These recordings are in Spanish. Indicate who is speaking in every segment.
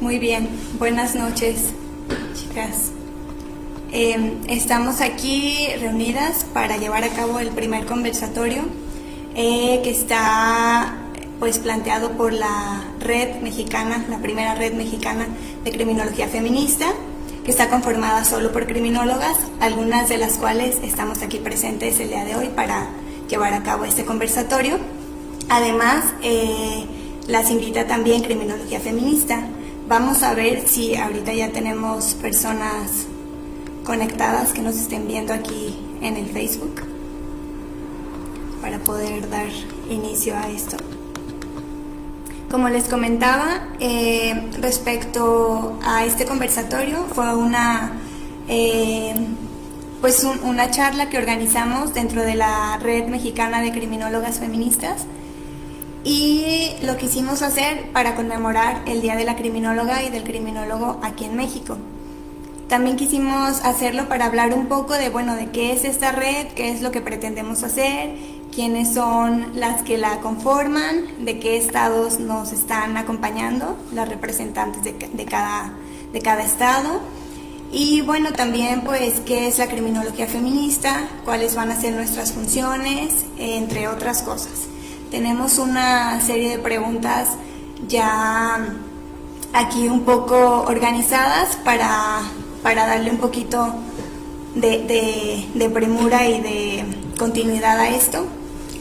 Speaker 1: Muy bien, buenas noches, chicas. Estamos aquí reunidas para llevar a cabo el primer conversatorio que está pues planteado por la red mexicana, la primera red mexicana de criminología feminista, que está conformada solo por criminólogas, algunas de las cuales estamos aquí presentes el día de hoy para llevar a cabo este conversatorio. Además, las invita también Criminología Feminista. Vamos a ver si ahorita ya tenemos personas conectadas que nos estén viendo aquí en el Facebook para poder dar inicio a esto. Como les comentaba, respecto a este conversatorio, fue una charla que organizamos dentro de la Red Mexicana de Criminólogas Feministas, y lo quisimos hacer para conmemorar el Día de la Criminóloga y del Criminólogo aquí en México. También quisimos hacerlo para hablar un poco de qué es esta red, qué es lo que pretendemos hacer, quiénes son las que la conforman, de qué estados nos están acompañando, las representantes de cada estado. Y también qué es la criminología feminista, cuáles van a ser nuestras funciones, entre otras cosas. Tenemos una serie de preguntas ya aquí un poco organizadas para darle un poquito de premura y de continuidad a esto.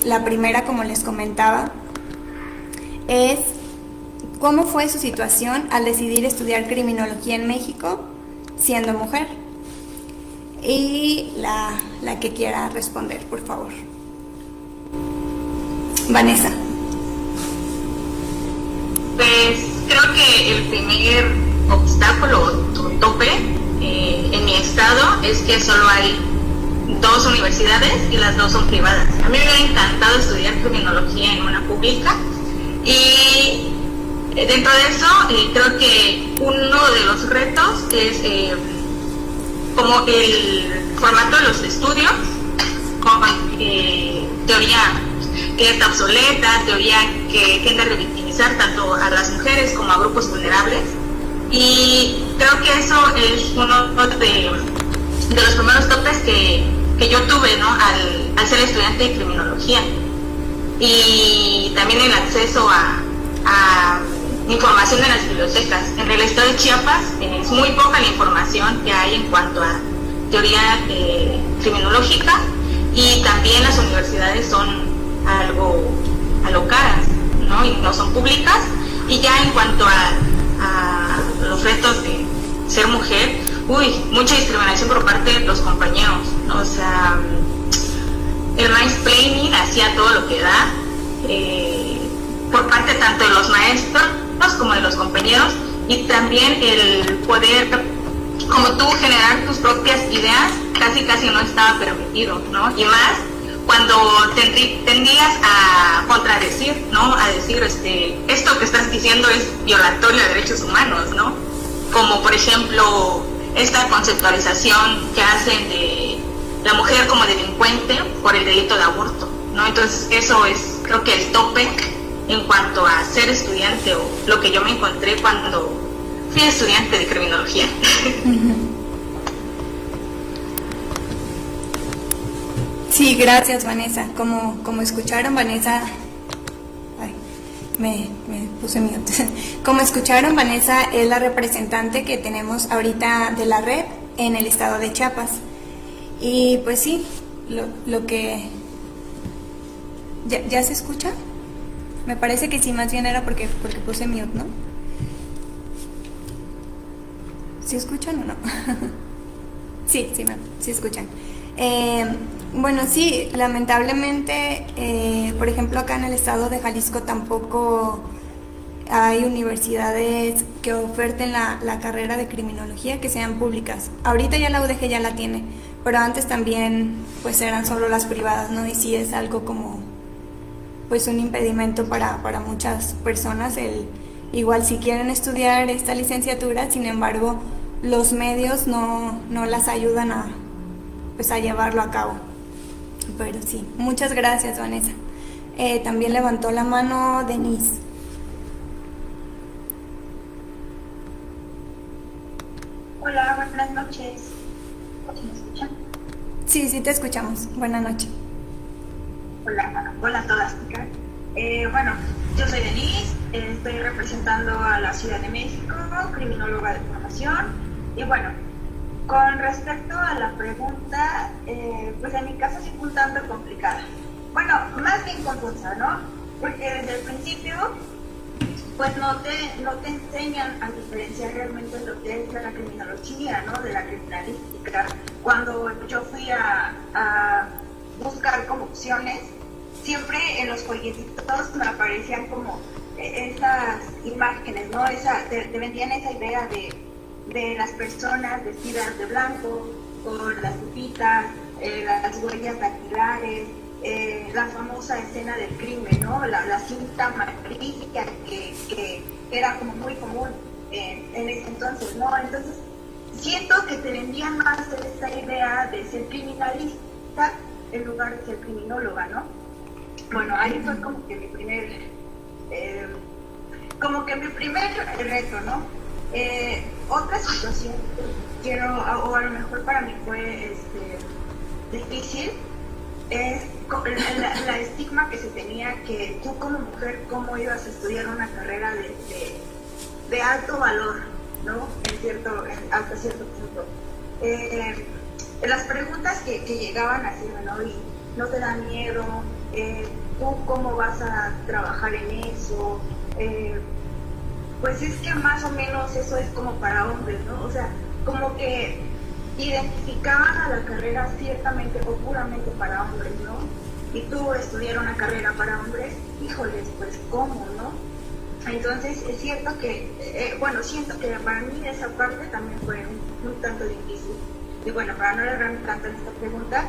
Speaker 1: La primera, como les comentaba, es ¿cómo fue su situación al decidir estudiar criminología en México siendo mujer? Y la que quiera responder, por favor. Vanessa.
Speaker 2: Pues creo que el primer obstáculo o tope en mi estado es que solo hay 2 universidades y las 2 son privadas. A mí me hubiera encantado estudiar criminología en una pública, y dentro de eso creo que uno de los retos es como el formato de los estudios con teoría que está obsoleta, teoría que tiende a revictimizar tanto a las mujeres como a grupos vulnerables, y creo que eso es uno de los primeros topes que yo tuve, ¿no? al ser estudiante de criminología. Y también el acceso a información en las bibliotecas. En el estado de Chiapas es muy poca la información que hay en cuanto a teoría criminológica, y también las universidades son algo caras, ¿no? Y no son públicas. Y ya en cuanto a los retos de ser mujer, mucha discriminación por parte de los compañeros, ¿no? O sea, el mansplaining hacía todo lo que da, por parte tanto de los maestros como de los compañeros, y también el poder, como tú, generar tus propias ideas casi no estaba permitido, ¿no? Y más cuando tendías a contradecir, ¿no? A decir, esto que estás diciendo es violatorio de derechos humanos, ¿no? Como por ejemplo esta conceptualización que hacen de la mujer como delincuente por el delito de aborto, ¿no? Entonces eso es, creo que el tope en cuanto a ser estudiante, o lo que yo me encontré cuando fui estudiante de criminología.
Speaker 1: Sí, gracias, Vanessa. Como escucharon, Vanessa... me puse mute. Como escucharon, Vanessa es la representante que tenemos ahorita de la red en el estado de Chiapas. Y pues sí, lo que... ¿Ya se escucha? Me parece que sí, más bien era porque puse mute, ¿no? ¿Sí escuchan o no? Sí escuchan. Sí, lamentablemente, por ejemplo, acá en el estado de Jalisco tampoco hay universidades que oferten la carrera de criminología que sean públicas. Ahorita ya la UDG ya la tiene, pero antes también pues eran solo las privadas, ¿no? Y sí es algo como pues un impedimento para muchas personas, igual si quieren estudiar esta licenciatura, sin embargo los medios no las ayudan a llevarlo a cabo. Pero sí, muchas gracias, Vanessa. También levantó la mano Denise.
Speaker 3: Hola, buenas noches. ¿Me escuchan?
Speaker 1: Sí, sí te escuchamos. Buenas noches.
Speaker 3: Hola a todas, chicas. Bueno, yo soy Denise, estoy representando a la Ciudad de México, criminóloga de formación. Y bueno, con respecto a la pregunta, pues en mi caso sí fue un tanto complicada. Bueno, más bien confusa, ¿no? Porque desde el principio pues no te enseñan a diferenciar realmente lo que es la criminología, ¿no? De la criminalística. Cuando yo fui a buscar como opciones, siempre en los folletitos me aparecían como esas imágenes, ¿no? Te vendían esa idea de las personas vestidas de blanco, con las tupitas, las huellas dactilares, la famosa escena del crimen, ¿no? La cinta amarilla que era como muy común en ese entonces, ¿no? Entonces, siento que te vendían más esta idea de ser criminalista en lugar de ser criminóloga, ¿no? Bueno, ahí fue como que mi primer reto, ¿no? Otra situación que o a lo mejor para mí fue difícil, es la estigma que se tenía que tú como mujer, cómo ibas a estudiar una carrera de alto valor, ¿no? Hasta cierto punto. Las preguntas que llegaban así, ¿no? Y no te da miedo, tú cómo vas a trabajar en eso, pues es que más o menos eso es como para hombres, ¿no? O sea, como que identificaban a la carrera ciertamente o puramente para hombres, ¿no? Y tú estudiar una carrera para hombres, híjoles, pues ¿cómo, no? Entonces es cierto que, siento que para mí esa parte también fue un tanto difícil. Y bueno, para no alargarme tanto en esta pregunta,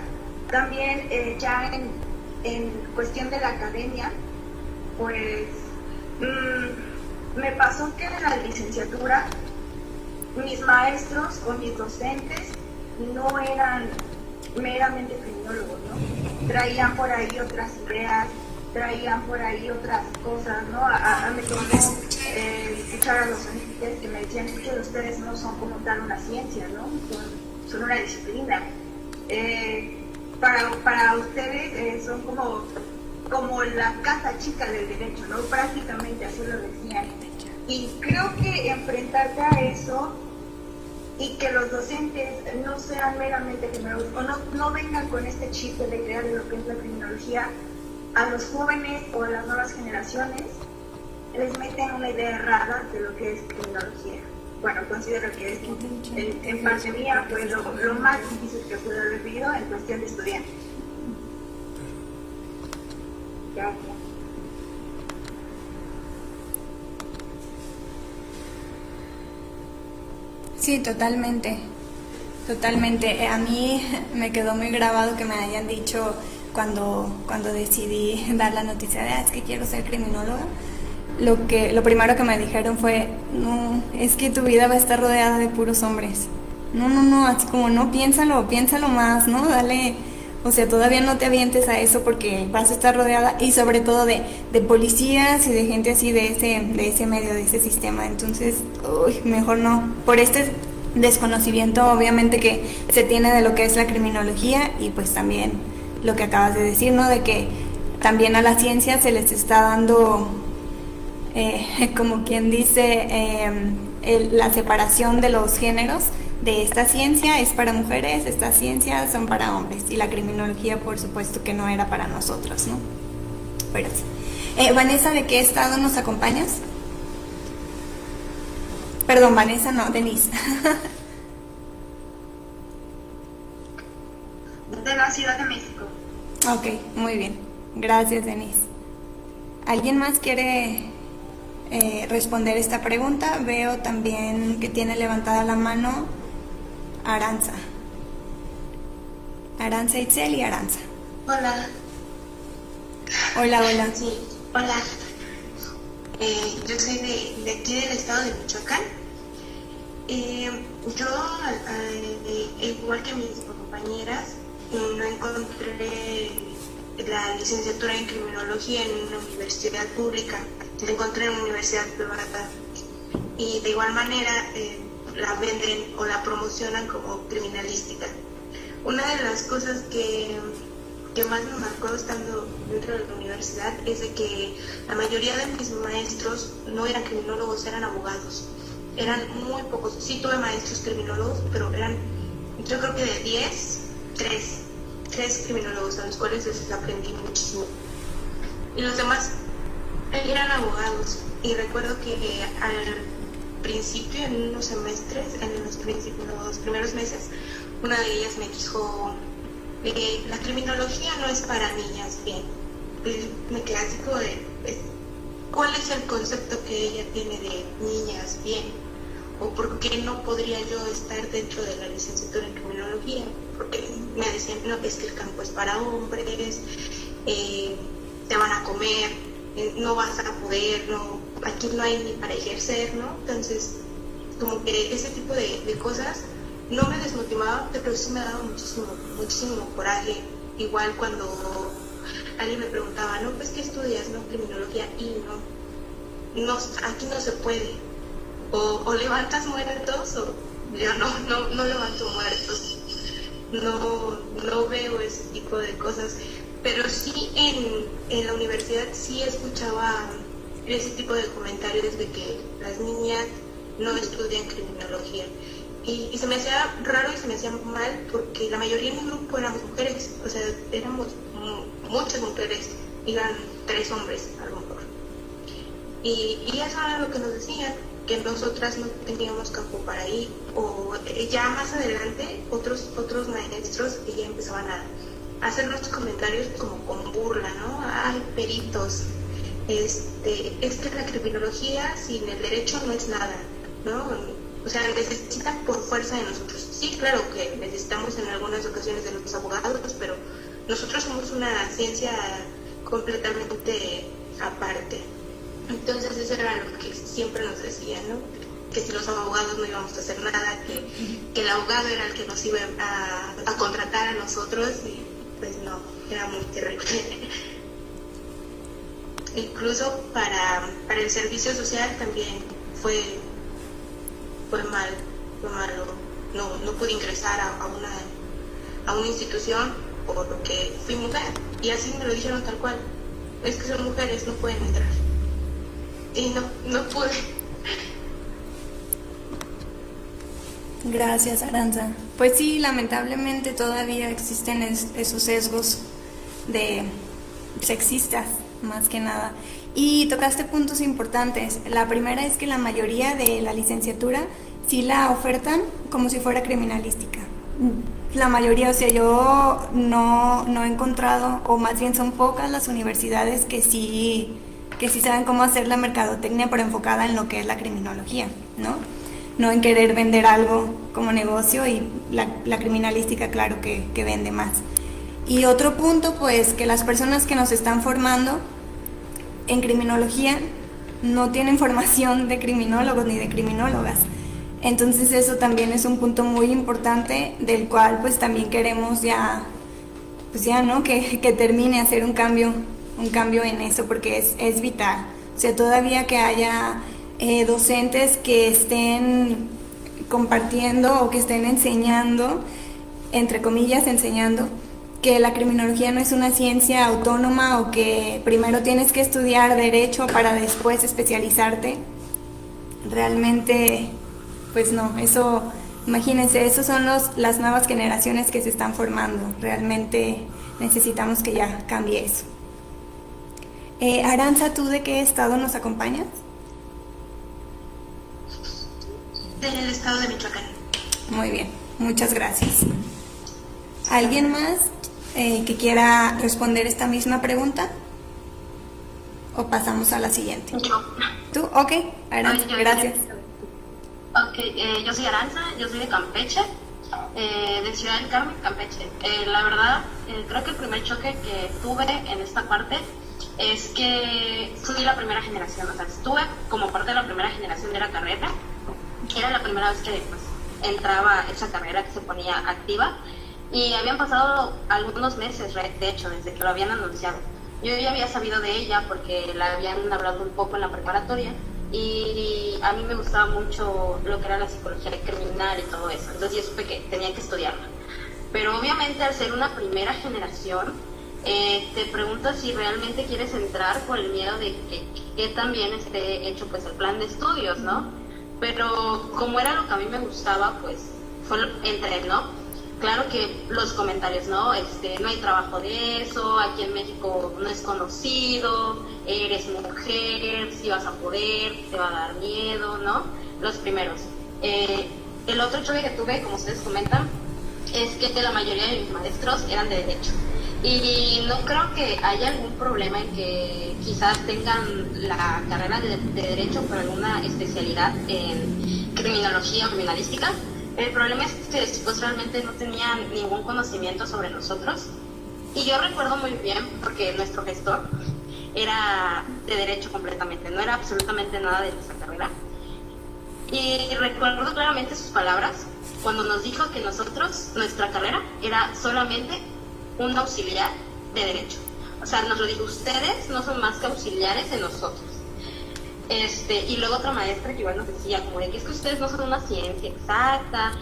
Speaker 3: también ya en cuestión de la academia, pues me pasó que en la licenciatura mis maestros o mis docentes no eran meramente criminólogos, ¿no? Traían por ahí otras ideas, traían por ahí otras cosas, ¿no? Me tocó escuchar a los docentes que me decían que ustedes no son como tal una ciencia, ¿no? Son una disciplina. Para ustedes son como la casa chica del derecho, ¿no? Prácticamente así lo decían. Y creo que enfrentarte a eso y que los docentes no sean meramente criminólogos o no vengan con este chip de la idea de lo que es la criminología, a los jóvenes o a las nuevas generaciones les meten una idea errada de lo que es criminología. Bueno, considero que en parte mía fue lo más difícil que pude haber vivido en cuestión de estudiante. Gracias.
Speaker 1: Sí, totalmente. A mí me quedó muy grabado que me hayan dicho cuando decidí dar la noticia de es que quiero ser criminóloga. Lo primero que me dijeron fue, no, es que tu vida va a estar rodeada de puros hombres. No, así como no, piénsalo más, ¿no? Dale, o sea, todavía no te avientes a eso porque vas a estar rodeada y sobre todo de policías y de gente así de ese medio, de ese sistema. Entonces, mejor no. Por este desconocimiento obviamente que se tiene de lo que es la criminología y pues también lo que acabas de decir, ¿no? De que también a la ciencia se les está dando, como quien dice, la separación de los géneros. De esta ciencia es para mujeres, esta ciencia son para hombres y la criminología por supuesto que no era para nosotros, ¿no? Pero sí. Vanessa, ¿de qué estado nos acompañas? Perdón, Vanessa, no, Denise.
Speaker 3: De la Ciudad de México.
Speaker 1: Ok, muy bien. Gracias, Denise. ¿Alguien más quiere responder esta pregunta? Veo también que tiene levantada la mano Aranza Itzel y Aranza.
Speaker 4: Hola.
Speaker 1: Hola.
Speaker 4: Sí, hola. Yo soy de aquí del estado de Michoacán. Yo, igual que mis compañeras, no encontré la licenciatura en criminología en una universidad pública, la encontré en una universidad privada. Y de igual manera, la venden o la promocionan como criminalística. Una de las cosas que más me marcó estando dentro de la universidad es de que la mayoría de mis maestros no eran criminólogos, eran abogados. Eran muy pocos. Sí tuve maestros criminólogos, pero eran, yo creo que de 10, 3 criminólogos a los cuales les aprendí muchísimo. Y los demás eran abogados. Y recuerdo que al principio, en unos semestres, en los primeros meses, una de ellas me dijo, la criminología no es para niñas, bien. Me quedé así como de, ¿cuál es el concepto que ella tiene de niñas, bien? ¿O por qué no podría yo estar dentro de la licenciatura en criminología? Porque me decían, no, es que el campo es para hombres, te van a comer, no vas a poder, no, aquí no hay ni para ejercer, ¿no? Entonces, como que ese tipo de cosas no me desmotivaba, pero sí me daba muchísimo coraje. Igual cuando alguien me preguntaba, no, pues ¿qué estudias? No, criminología, y no, aquí no se puede. O levantas muertos, o yo no levanto muertos. No veo ese tipo de cosas. Pero sí en la universidad sí escuchaba ese tipo de comentarios de que las niñas no estudian criminología. Y se me hacía raro y se me hacía mal porque la mayoría de mi grupo éramos mujeres, o sea, éramos muchas mujeres, eran 3 hombres a lo mejor. Y eso era lo que nos decían, que nosotras no teníamos campo para ir, o ya más adelante otros maestros que ya empezaban a hacer los comentarios como con burla, ¿no? Ay, peritos, es que la criminología sin el derecho no es nada, ¿no? O sea, necesitan por fuerza de nosotros. Sí, claro que necesitamos en algunas ocasiones de los abogados, pero nosotros somos una ciencia completamente aparte. Entonces eso era lo que siempre nos decían, ¿no? Que si los abogados no íbamos a hacer nada, que el abogado era el que nos iba a contratar a nosotros, y pues no, era muy terrible. Incluso para el servicio social también fue malo. No pude ingresar a una institución porque fui mujer, y así me lo dijeron tal cual, es que son mujeres, no pueden entrar. Y no pude.
Speaker 1: Gracias, Aranza. Pues sí, lamentablemente todavía existen esos sesgos de sexistas, más que nada. Y tocaste puntos importantes. La primera es que la mayoría de la licenciatura sí la ofertan como si fuera criminalística. La mayoría, o sea, yo no he encontrado, o más bien son pocas las universidades que sí saben cómo hacer la mercadotecnia, pero enfocada en lo que es la criminología, ¿no? No en querer vender algo como negocio, y la criminalística, claro que vende más. Y otro punto, pues, que las personas que nos están formando en criminología no tienen formación de criminólogos ni de criminólogas. Entonces eso también es un punto muy importante, del cual pues también queremos ¿no? que termine, hacer un cambio en eso, porque es vital. O sea, todavía que haya docentes que estén compartiendo o que estén enseñando, entre comillas, enseñando que la criminología no es una ciencia autónoma, o que primero tienes que estudiar derecho para después especializarte. Realmente, pues no, eso, imagínense, esos son las nuevas generaciones que se están formando. Realmente necesitamos que ya cambie eso. Aranza, ¿tú de qué estado nos acompañas?
Speaker 4: Del estado de Michoacán.
Speaker 1: Muy bien, muchas gracias. ¿Alguien más que quiera responder esta misma pregunta? ¿O pasamos a la siguiente?
Speaker 5: Yo.
Speaker 1: ¿Tú? Ok, Aranza, gracias.
Speaker 5: Yo soy Aranza, yo soy de Campeche, de Ciudad del Carmen, Campeche. La verdad, creo que el primer choque que tuve en esta parte es que fui la primera generación, o sea, estuve como parte de la primera generación de la carrera. Era la primera vez que pues, entraba esa carrera, que se ponía activa, y habían pasado algunos meses, de hecho, desde que lo habían anunciado. Yo ya había sabido de ella porque la habían hablado un poco en la preparatoria, y a mí me gustaba mucho lo que era la psicología criminal y todo eso, entonces yo supe que tenía que estudiarla. Pero obviamente al ser una primera generación, te preguntas si realmente quieres entrar por el miedo de que también esté hecho pues el plan de estudios, ¿no? Pero como era lo que a mí me gustaba, pues entré, ¿no? Claro que los comentarios, ¿no? No hay trabajo de eso, aquí en México no es conocido, eres mujer, si vas a poder, te va a dar miedo, ¿no? Los primeros. El otro choque que tuve, como ustedes comentan, es que la mayoría de mis maestros eran de derecho. Y no creo que haya algún problema en que quizás tengan la carrera de derecho, pero alguna especialidad en criminología o criminalística. El problema es que después realmente no tenían ningún conocimiento sobre nosotros. Y yo recuerdo muy bien, porque nuestro gestor era de derecho completamente, no era absolutamente nada de nuestra carrera. Y recuerdo claramente sus palabras cuando nos dijo que nosotros, nuestra carrera, era solamente un auxiliar de derecho. O sea, nos lo dijo, ustedes no son más que auxiliares de nosotros. Y luego otra maestra que igual nos decía como de que es que ustedes no son una ciencia exacta,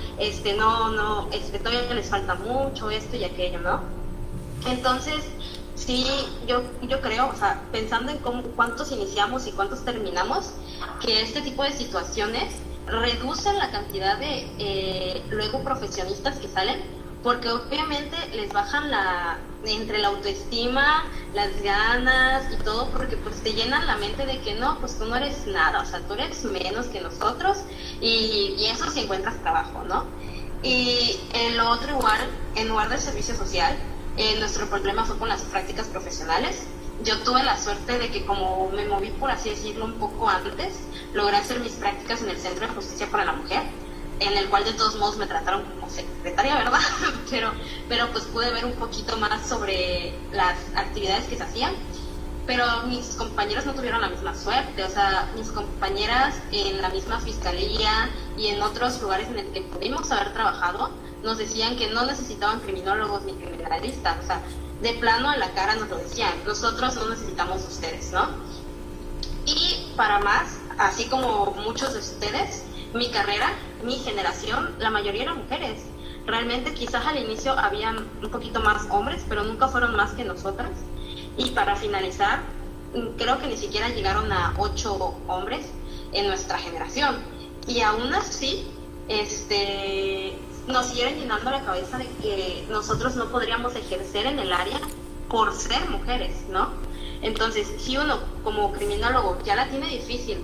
Speaker 5: todavía les falta mucho esto y aquello, ¿no? Entonces, sí, yo creo, o sea, pensando en cuántos iniciamos y cuántos terminamos, que este tipo de situaciones reducen la cantidad de luego profesionistas que salen, porque obviamente les bajan entre la autoestima, las ganas y todo, porque pues te llenan la mente de que no, pues tú no eres nada, o sea, tú eres menos que nosotros, y eso si encuentras trabajo, ¿no? Y en lo otro igual, en lugar del servicio social, nuestro problema fue con las prácticas profesionales. Yo tuve la suerte de que como me moví, por así decirlo, un poco antes, logré hacer mis prácticas en el Centro de Justicia para la Mujer, en el cual de todos modos me trataron como secretaria, ¿verdad? pero pues pude ver un poquito más sobre las actividades que se hacían, pero mis compañeros no tuvieron la misma suerte, o sea, mis compañeras en la misma fiscalía y en otros lugares en el que pudimos haber trabajado, nos decían que no necesitaban criminólogos ni criminalistas, o sea, de plano a la cara nos lo decían, nosotros no necesitamos ustedes, ¿no? Y para más, así como muchos de ustedes, mi carrera, mi generación, la mayoría eran mujeres. Realmente quizás al inicio habían un poquito más hombres, pero nunca fueron más que nosotras. Y para finalizar, creo que ni siquiera llegaron a 8 hombres en nuestra generación. Y aún así, nos siguieron llenando la cabeza de que nosotros no podríamos ejercer en el área por ser mujeres, ¿no? Entonces, si uno como criminólogo ya la tiene difícil,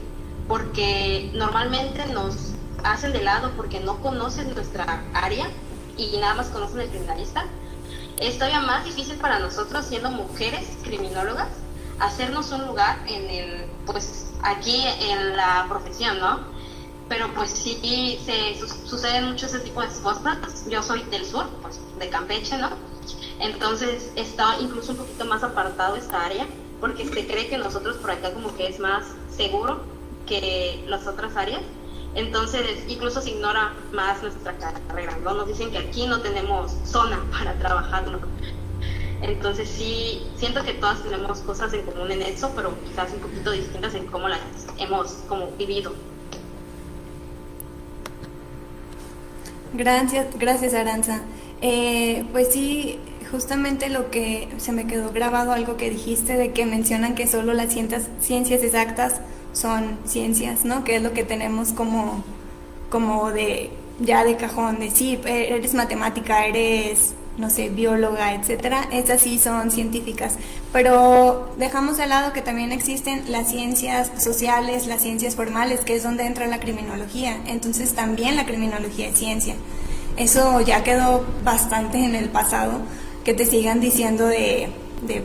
Speaker 5: porque normalmente nos hacen de lado porque no conocen nuestra área y nada más conocen el criminalista, es todavía más difícil para nosotros, siendo mujeres criminólogas, hacernos un lugar aquí en la profesión, ¿no? Pero pues sí suceden mucho ese tipo de cosas. Yo soy del sur, pues de Campeche, ¿no? Entonces está incluso un poquito más apartado esta área, porque se cree que nosotros por acá como que es más seguro que las otras áreas. Entonces incluso se ignora más nuestra carrera, ¿no? Nos dicen que aquí no tenemos zona para trabajar, ¿no? Entonces sí, siento que todas tenemos cosas en común en eso, pero quizás un poquito distintas en cómo las hemos como vivido.
Speaker 1: Gracias Aranza. Pues sí, justamente lo que se me quedó grabado, algo que dijiste de que mencionan que solo las ciencias exactas son ciencias, ¿no? Que es lo que tenemos como de cajón, de sí, eres matemática, eres, no sé, bióloga, etcétera. Esas sí son científicas, pero dejamos de lado que también existen las ciencias sociales, las ciencias formales, que es donde entra la criminología. Entonces también la criminología es ciencia. Eso ya quedó bastante en el pasado, que te sigan diciendo de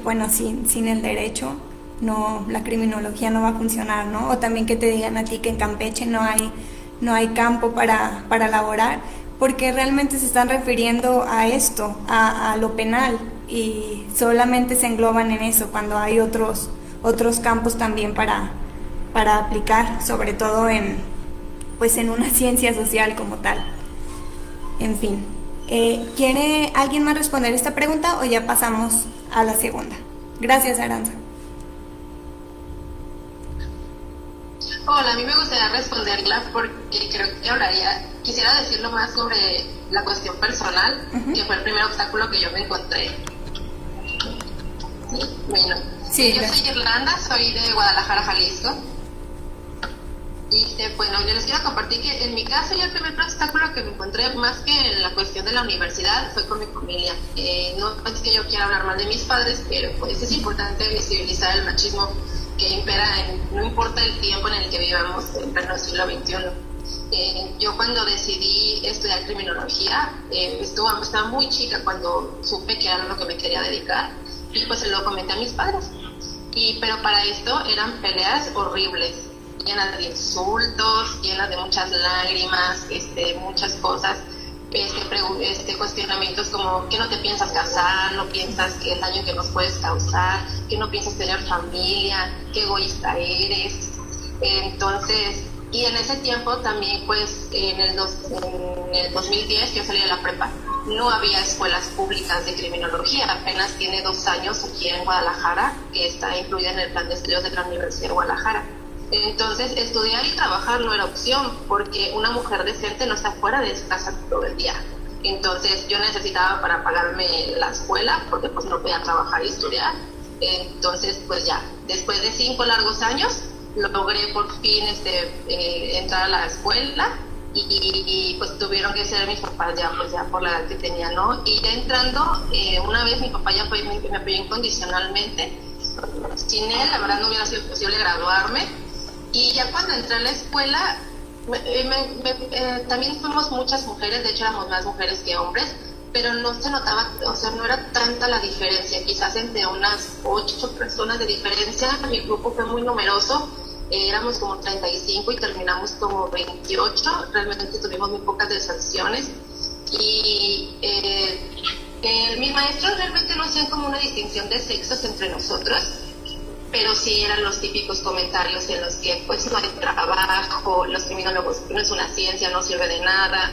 Speaker 1: bueno, sin el derecho no, la criminología no va a funcionar, ¿no? O también que te digan a ti que en Campeche no hay campo para laborar, porque realmente se están refiriendo a esto, a lo penal, y solamente se engloban en eso, cuando hay otros campos también para aplicar, sobre todo en una ciencia social como tal. En fin, ¿quiere alguien más responder esta pregunta o ya pasamos a la segunda? Gracias, Aranza.
Speaker 5: Hola, a mí me gustaría responderla porque creo que quisiera decirlo más sobre la cuestión personal, que fue el primer obstáculo que yo me encontré. Sí, bueno,
Speaker 1: Sí,
Speaker 5: yo soy Irlanda, soy de Guadalajara, Jalisco. Y bueno, yo les quiero compartir que en mi caso yo el primer obstáculo que me encontré, más que en la cuestión de la universidad, fue con mi familia. No es que yo quiera hablar mal de mis padres, pero pues es importante visibilizar el machismo que impera, no importa el tiempo en el que vivamos, en pleno siglo XXI. Yo cuando decidí estudiar criminología, estaba muy chica cuando supe que era lo que me quería dedicar, y pues se lo comenté a mis padres. Pero para esto eran peleas horribles, llenas de insultos, llenas de muchas lágrimas, muchas cosas, cuestionamientos como que no te piensas casar, no piensas que el daño que nos puedes causar, que no piensas tener familia, qué egoísta eres. Entonces, y en ese tiempo también, pues en el 2010 yo salí de la prepa. No había escuelas públicas de criminología, apenas tiene 2 años aquí en Guadalajara, que está incluida en el plan de estudios de la Universidad de Guadalajara. Entonces, estudiar y trabajar no era opción, porque una mujer decente no está fuera de su casa todo el día. Entonces, yo necesitaba para pagarme la escuela, porque pues no podía trabajar y estudiar. Entonces, pues ya, después de 5 largos años, logré por fin entrar a la escuela, y pues tuvieron que ser mis papás ya por la edad que tenía, ¿no? Y ya entrando, una vez mi papá ya me apoyó incondicionalmente. Sin él, la verdad, no hubiera sido posible graduarme. Y ya cuando entré a la escuela, también fuimos muchas mujeres, de hecho éramos más mujeres que hombres, pero no se notaba, o sea, no era tanta la diferencia, quizás entre unas 8 personas de diferencia. Mi grupo fue muy numeroso, éramos como 35 y terminamos como 28, realmente tuvimos muy pocas deserciones. Y mis maestros realmente no hacían como una distinción de sexos entre nosotros, pero sí eran los típicos comentarios en los que pues no hay trabajo, los criminólogos no es una ciencia, no sirve de nada,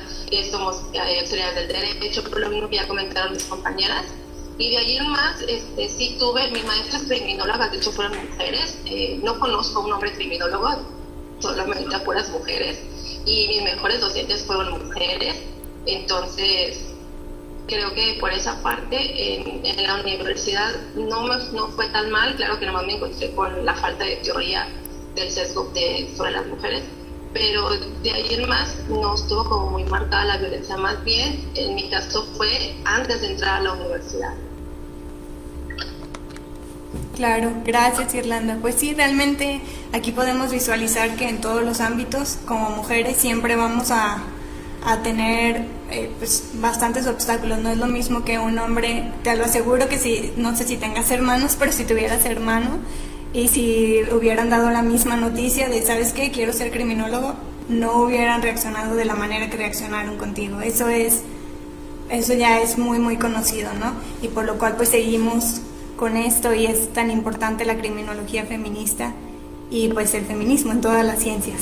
Speaker 5: somos auxiliares del derecho, por lo mismo que ya comentaron mis compañeras. Y de ahí en más, sí tuve, mis maestras criminólogas de hecho fueron mujeres, no conozco un hombre criminólogo, solamente a puras mujeres, y mis mejores docentes fueron mujeres. Entonces creo que por esa parte en la universidad no fue tan mal. Claro que nomás me encontré con la falta de teoría del sesgo sobre las mujeres, pero de ahí en más no estuvo como muy marcada la violencia, más bien en mi caso fue antes de entrar a la universidad.
Speaker 1: Claro, gracias Irlanda. Pues sí, realmente aquí podemos visualizar que en todos los ámbitos como mujeres siempre vamos a tener pues bastantes obstáculos. No es lo mismo que un hombre, te lo aseguro que si, no sé si tengas hermanos, pero si tuvieras hermano y si hubieran dado la misma noticia de ¿sabes qué? Quiero ser criminólogo, no hubieran reaccionado de la manera que reaccionaron contigo. Eso ya es muy muy conocido, ¿no? Y por lo cual pues seguimos con esto, y es tan importante la criminología feminista y pues el feminismo en todas las ciencias.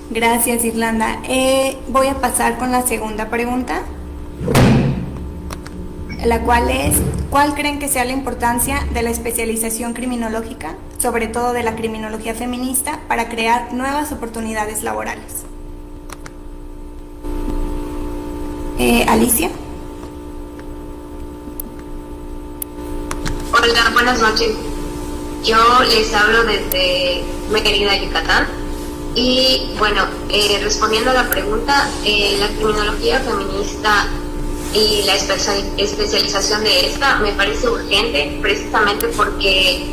Speaker 1: Gracias Irlanda. Voy a pasar con la segunda pregunta, la cual es: ¿cuál creen que sea la importancia de la especialización criminológica, sobre todo de la criminología feminista, para crear nuevas oportunidades laborales? Alicia.
Speaker 6: Hola, buenas noches. Yo les hablo desde Mérida, Yucatán. Y bueno, respondiendo a la pregunta, la criminología feminista y la especialización de esta me parece urgente, precisamente porque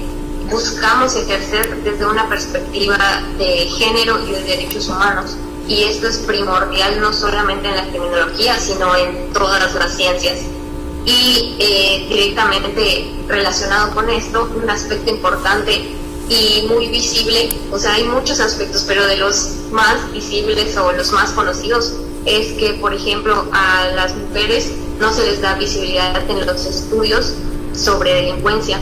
Speaker 6: buscamos ejercer desde una perspectiva de género y de derechos humanos, y esto es primordial no solamente en la criminología, sino en todas las ciencias. Y directamente relacionado con esto, un aspecto importante y muy visible, o sea, hay muchos aspectos, pero de los más visibles o los más conocidos es que, por ejemplo, a las mujeres no se les da visibilidad en los estudios sobre delincuencia,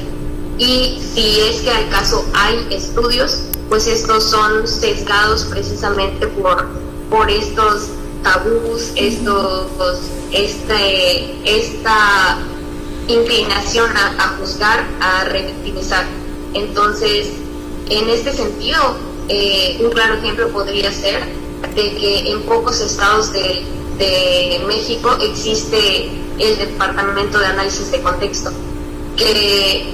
Speaker 6: y si es que al caso hay estudios, pues estos son sesgados precisamente por estos tabús, esta inclinación a juzgar, a revictimizar. Entonces, en este sentido, un claro ejemplo podría ser de que en pocos estados de México existe el Departamento de Análisis de Contexto, que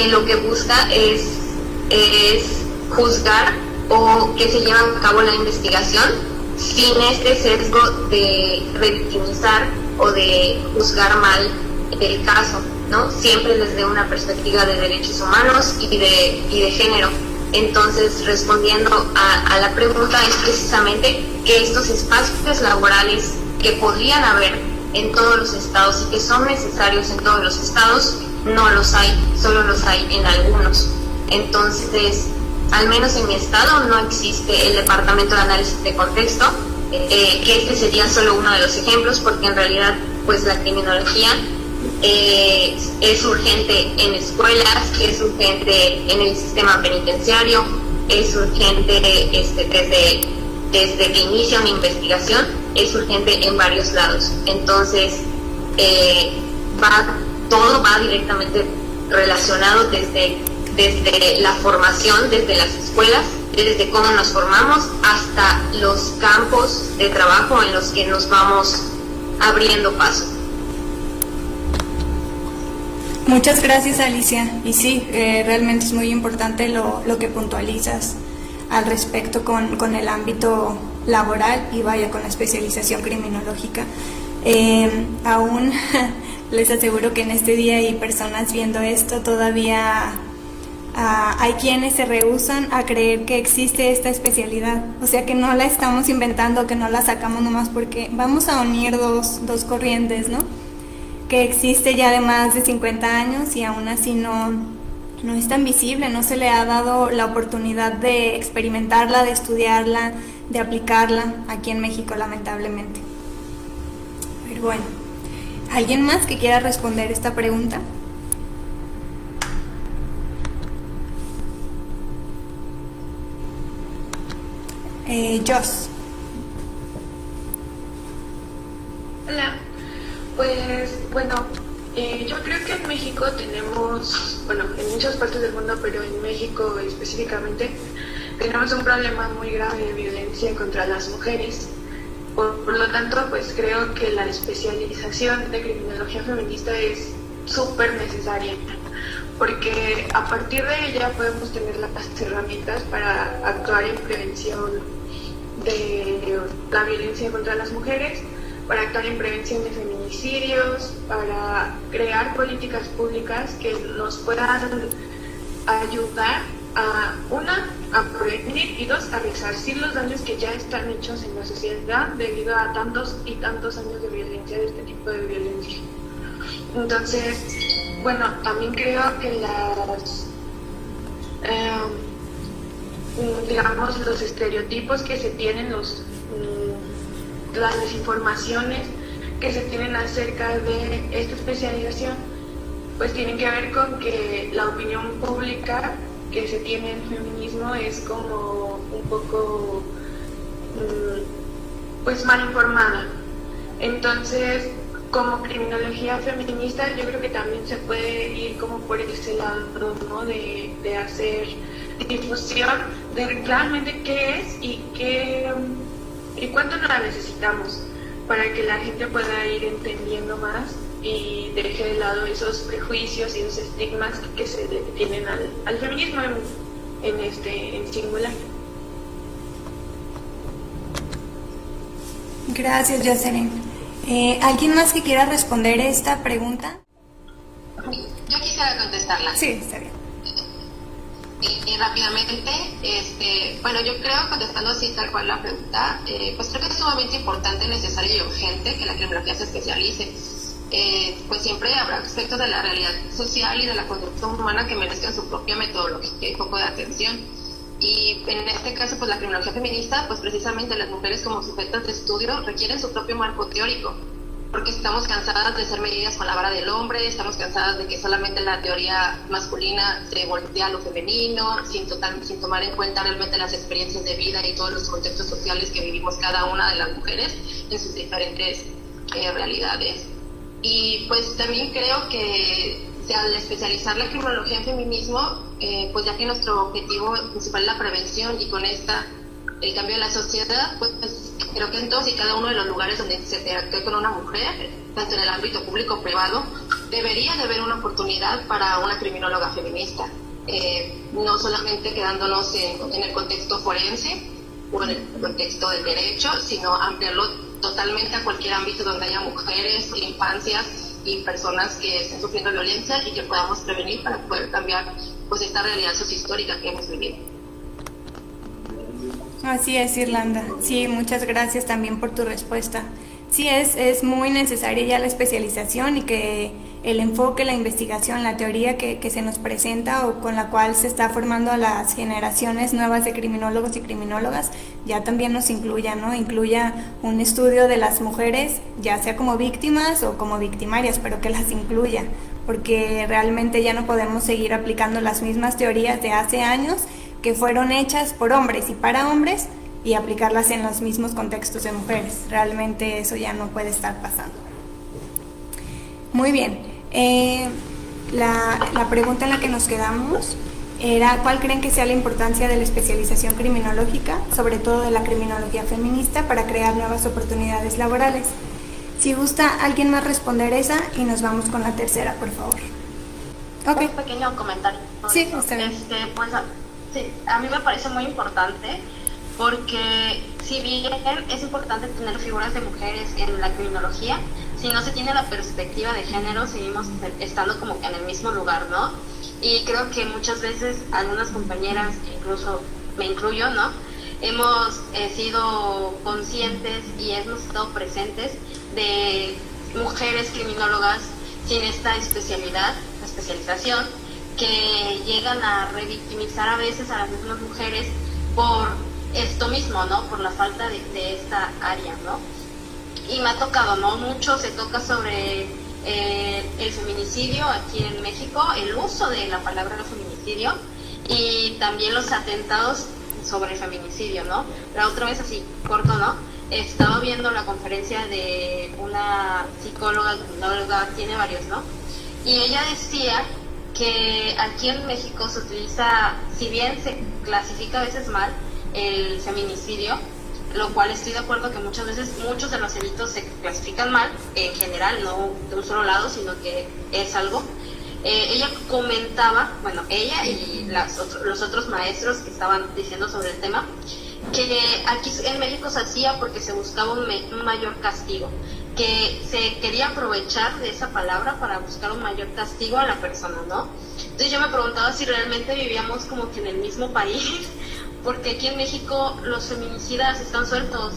Speaker 6: lo que busca es juzgar o que se lleve a cabo la investigación sin este sesgo de revictimizar o de juzgar mal el caso, ¿no? Siempre desde una perspectiva de derechos humanos y de género. Entonces, respondiendo a la pregunta, es precisamente que estos espacios laborales que podrían haber en todos los estados y que son necesarios en todos los estados, no los hay, solo los hay en algunos. Entonces, al menos en mi estado no existe el Departamento de Análisis de Contexto, que este sería solo uno de los ejemplos, porque en realidad pues la criminología es urgente en escuelas, es urgente en el sistema penitenciario, es urgente desde que inicia una investigación, es urgente en varios lados. Entonces, todo va directamente relacionado desde la formación, desde las escuelas, desde cómo nos formamos hasta los campos de trabajo en los que nos vamos abriendo paso.
Speaker 1: Muchas gracias, Alicia. Y sí, realmente es muy importante lo que puntualizas al respecto con el ámbito laboral y vaya con la especialización criminológica. Aún les aseguro que en este día hay personas viendo esto, todavía hay quienes se rehúsan a creer que existe esta especialidad, o sea que no la estamos inventando, que no la sacamos nomás porque vamos a unir dos corrientes, ¿no? Que existe ya de más de 50 años y aún así no es tan visible, no se le ha dado la oportunidad de experimentarla, de estudiarla, de aplicarla aquí en México, lamentablemente. Pero bueno, ¿alguien más que quiera responder esta pregunta? Jos.
Speaker 4: Hola, pues bueno, yo creo que en México tenemos, bueno, en muchas partes del mundo, pero en México específicamente, tenemos un problema muy grave de violencia contra las mujeres. Por lo tanto, pues creo que la especialización de criminología feminista es súper necesaria, porque a partir de ella podemos tener las herramientas para actuar en prevención de la violencia contra las mujeres, para actuar en prevención de feminicidios, para crear políticas públicas que nos puedan ayudar a prevenir y dos, a resarcir los daños que ya están hechos en la sociedad debido a tantos y tantos años de violencia, de este tipo de violencia. Entonces, bueno, también creo que digamos, los estereotipos que se tienen, las desinformaciones que se tienen acerca de esta especialización, pues tienen que ver con que la opinión pública que se tiene en feminismo es como un poco pues mal informada. Entonces, como criminología feminista, yo creo que también se puede ir como por ese lado, ¿no? De hacer difusión de realmente qué es y cuánto la necesitamos, para que la gente pueda ir entendiendo más y deje de lado esos prejuicios y esos estigmas que se le tienen al feminismo en singular.
Speaker 1: Gracias, Jocelyn. ¿Alguien más que quiera responder esta pregunta?
Speaker 5: Yo quisiera contestarla.
Speaker 1: Sí, está bien.
Speaker 5: Y rápidamente, bueno, yo creo, contestando así tal cual la pregunta, pues creo que es sumamente importante, necesario y urgente que la criminología se especialice. Pues siempre habrá aspectos de la realidad social y de la conducta humana que merezcan su propia metodología y foco de atención. Y en este caso, pues la criminología feminista, pues precisamente las mujeres como sujetas de estudio requieren su propio marco teórico, porque estamos cansadas de ser medidas con la vara del hombre, estamos cansadas de que solamente la teoría masculina se voltea a lo femenino, sin tomar en cuenta realmente las experiencias de vida y todos los contextos sociales que vivimos cada una de las mujeres en sus diferentes realidades. Y pues también creo que
Speaker 6: al especializar la criminología en feminismo, pues ya que nuestro objetivo principal es la prevención y con esta el cambio de la sociedad, pues creo que en todos y cada uno de los lugares donde se interactúe con una mujer, tanto en el ámbito público o privado, debería de haber una oportunidad para una criminóloga feminista, no solamente quedándonos en el contexto forense o en el contexto del derecho, sino ampliarlo totalmente a cualquier ámbito donde haya mujeres, infancias y personas que estén sufriendo violencia y que podamos prevenir para poder cambiar pues esta realidad sociohistórica que hemos vivido.
Speaker 1: Así es, Irlanda. Sí, muchas gracias también por tu respuesta. Sí, es muy necesaria ya la especialización y que el enfoque, la investigación, la teoría que se nos presenta o con la cual se está formando a las generaciones nuevas de criminólogos y criminólogas ya también nos incluya, ¿no? Incluya un estudio de las mujeres, ya sea como víctimas o como victimarias, pero que las incluya, porque realmente ya no podemos seguir aplicando las mismas teorías de hace años que fueron hechas por hombres y para hombres y aplicarlas en los mismos contextos de mujeres. Realmente eso ya no puede estar pasando. Muy bien. La pregunta en la que nos quedamos era ¿cuál creen que sea la importancia de la especialización criminológica, sobre todo de la criminología feminista, para crear nuevas oportunidades laborales? Si gusta alguien más responder esa y nos vamos con la tercera, por favor.
Speaker 5: Okay. Un pequeño comentario.
Speaker 1: Sí, está bien.
Speaker 5: Pues, sí, a mí me parece muy importante porque si bien es importante tener figuras de mujeres en la criminología, si no se tiene la perspectiva de género seguimos estando como que en el mismo lugar, ¿no? Y creo que muchas veces algunas compañeras, incluso me incluyo, ¿no? Hemos sido conscientes y hemos estado presentes de mujeres criminólogas sin esta especialización, que llegan a revictimizar a veces a las mismas mujeres por esto mismo, ¿no? Por la falta de esta área, ¿no? Y me ha tocado, ¿no? Mucho se toca sobre el feminicidio aquí en México, el uso de la palabra feminicidio y también los atentados sobre el feminicidio, ¿no? La otra vez, así corto, ¿no? Estaba viendo la conferencia de una psicóloga, tiene varios, ¿no? Y ella decía que aquí en México se utiliza, si bien se clasifica a veces mal el feminicidio, lo cual estoy de acuerdo que muchas veces muchos de los delitos se clasifican mal, en general, no de un solo lado, sino que es algo. Ella comentaba, bueno, ella y los otros maestros que estaban diciendo sobre el tema, que aquí en México se hacía porque se buscaba un mayor castigo, que se quería aprovechar de esa palabra para buscar un mayor castigo a la persona, ¿no? Entonces yo me preguntaba si realmente vivíamos como que en el mismo país, porque aquí en México los feminicidas están sueltos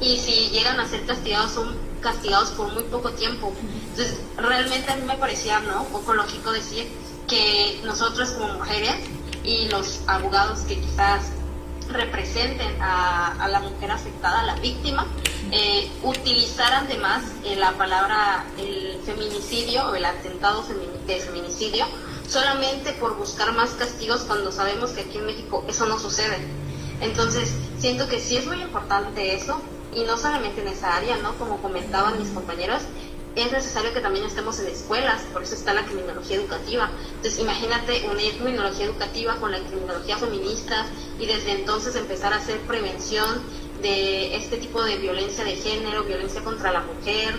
Speaker 5: y si llegan a ser castigados son castigados por muy poco tiempo. Entonces realmente a mí me parecía, ¿no?, un poco lógico decir que nosotros como mujeres y los abogados que quizás representen a la mujer afectada, a la víctima, utilizaran además la palabra el feminicidio o el atentado de feminicidio solamente por buscar más castigos cuando sabemos que aquí en México eso no sucede. Entonces siento que sí es muy importante eso, y no solamente en esa área, ¿no? Como comentaban mis compañeros, es necesario que también estemos en escuelas, por eso está la criminología educativa. Entonces imagínate unir criminología educativa con la criminología feminista y desde entonces empezar a hacer prevención de este tipo de violencia de género, violencia contra la mujer,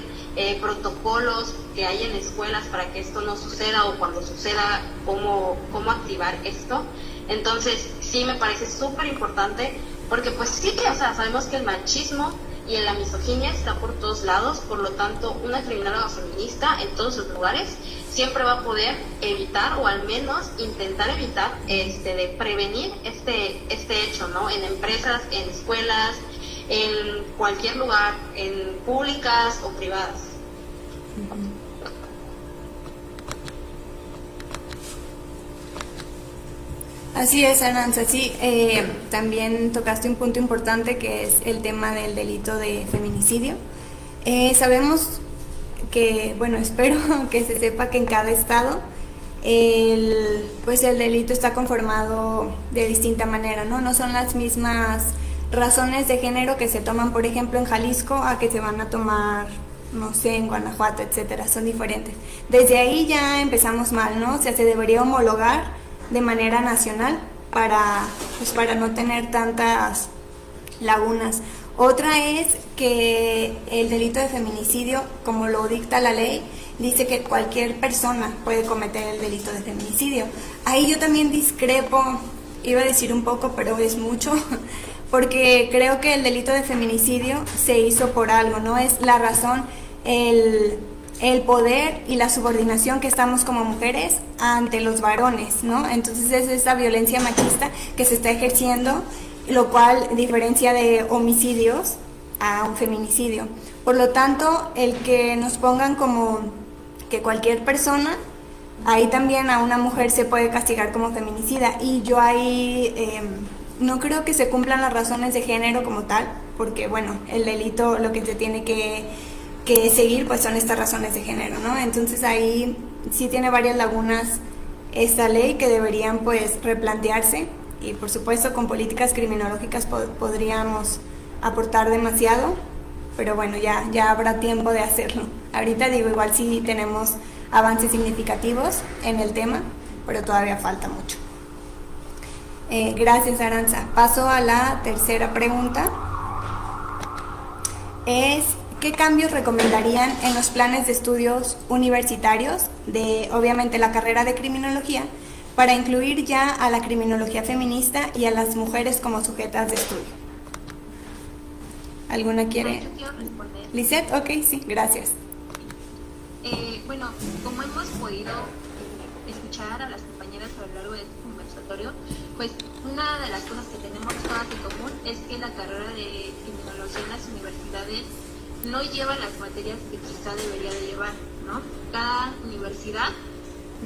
Speaker 5: protocolos que hay en escuelas para que esto no suceda, o cuando suceda, cómo activar esto. Entonces sí me parece súper importante, porque pues sí, o sea, sabemos que el machismo y la misoginia está por todos lados, por lo tanto una criminóloga feminista en todos los lugares siempre va a poder evitar, o al menos intentar evitar, de prevenir este hecho, ¿no? En empresas, en escuelas, en cualquier lugar, en públicas o privadas.
Speaker 1: Así es, Aranza, sí, también tocaste un punto importante que es el tema del delito de feminicidio. Sabemos que, bueno, espero que se sepa que en cada estado el delito está conformado de distinta manera, ¿no? No son las mismas razones de género que se toman, por ejemplo, en Jalisco a que se van a tomar no sé, en Guanajuato, etcétera, son diferentes. Desde ahí ya empezamos mal, ¿no? O sea, se debería homologar de manera nacional para no tener tantas lagunas. Otra es que el delito de feminicidio, como lo dicta la ley, dice que cualquier persona puede cometer el delito de feminicidio. Ahí yo también discrepo, iba a decir un poco, pero es mucho, porque creo que el delito de feminicidio se hizo por algo, ¿no? Es la razón, el poder y la subordinación que estamos como mujeres ante los varones, ¿no? Entonces es esa violencia machista que se está ejerciendo, lo cual diferencia de homicidios a un feminicidio. Por lo tanto, el que nos pongan como que cualquier persona, ahí también a una mujer se puede castigar como feminicida, y yo ahí no creo que se cumplan las razones de género como tal, porque bueno, el delito lo que se tiene que seguir pues son estas razones de género, ¿no? Entonces ahí sí tiene varias lagunas esta ley que deberían pues replantearse, y por supuesto con políticas criminológicas podríamos aportar demasiado, pero bueno, ya habrá tiempo de hacerlo. Ahorita digo, igual sí tenemos avances significativos en el tema, pero todavía falta mucho. Gracias, Aranza. Paso a la tercera pregunta. ¿Qué cambios recomendarían en los planes de estudios universitarios de, obviamente, la carrera de criminología para incluir ya a la criminología feminista y a las mujeres como sujetas de estudio? ¿Alguna quiere?
Speaker 5: Yo quiero responder.
Speaker 1: Lisette, ok, sí, gracias.
Speaker 5: Bueno, como hemos podido escuchar a las compañeras a lo largo de este conversatorio, pues una de las cosas que tenemos todas en común es que la carrera de criminología en las universidades no lleva las materias que quizá debería de llevar, ¿no? Cada universidad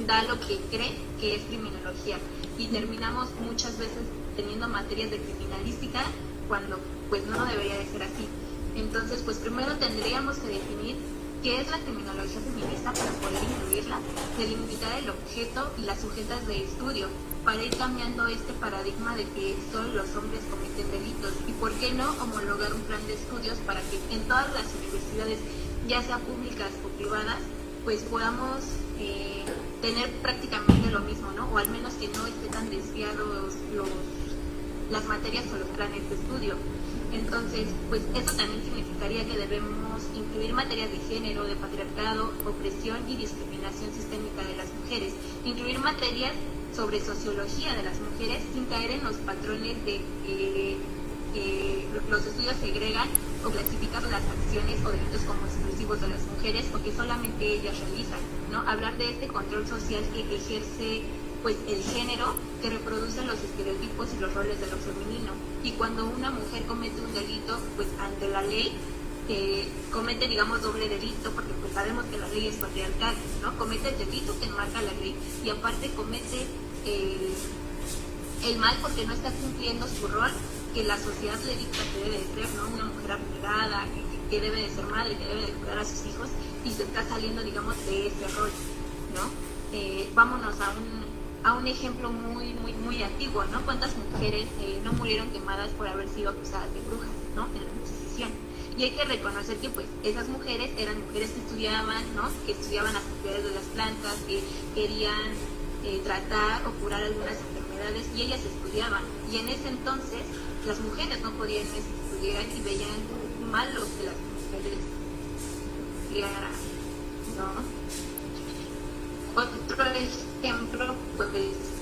Speaker 5: da lo que cree que es criminología, y terminamos muchas veces teniendo materias de criminalística cuando pues no debería de ser así. Entonces, pues primero tendríamos que definir qué es la criminología feminista para poder incluirla, delimitar el objeto y las sujetas de estudio, para ir cambiando este paradigma de que solo los hombres cometen delitos, y por qué no homologar un plan de estudios para que en todas las universidades, ya sea públicas o privadas, pues podamos tener prácticamente lo mismo, ¿no? O al menos que no esté tan desviados las materias o los planes de estudio. Entonces, pues eso también significaría que debemos incluir materias de género, de patriarcado, opresión y discriminación sistémica de las mujeres, incluir materias sobre sociología de las mujeres sin caer en los patrones de los estudios segregan o clasifican las acciones o delitos como exclusivos de las mujeres o que solamente ellas realizan, ¿no? Hablar de este control social que ejerce pues el género, que reproduce los estereotipos y los roles de lo femenino, y cuando una mujer comete un delito, pues ante la ley comete, digamos, doble delito, porque pues sabemos que la ley es patriarcal, ¿no? Comete el delito que enmarca la ley, y aparte comete el mal porque no está cumpliendo su rol que la sociedad le dicta que debe de ser, ¿no? Una mujer abnegada, que debe de ser madre, que debe de cuidar a sus hijos, y se está saliendo, digamos, de ese rol, ¿no? Vámonos a un ejemplo muy antiguo, ¿no? ¿Cuántas mujeres no murieron quemadas por haber sido acusadas de brujas, ¿no? En la Inquisición. Y hay que reconocer que pues esas mujeres eran mujeres que estudiaban, ¿no? Que estudiaban las propiedades de las plantas, que querían tratar o curar algunas enfermedades, y ellas estudiaban. Y en ese entonces las mujeres no podían estudiar y veían mal lo que las mujeres estudiaran, ¿no? Otro ejemplo, pues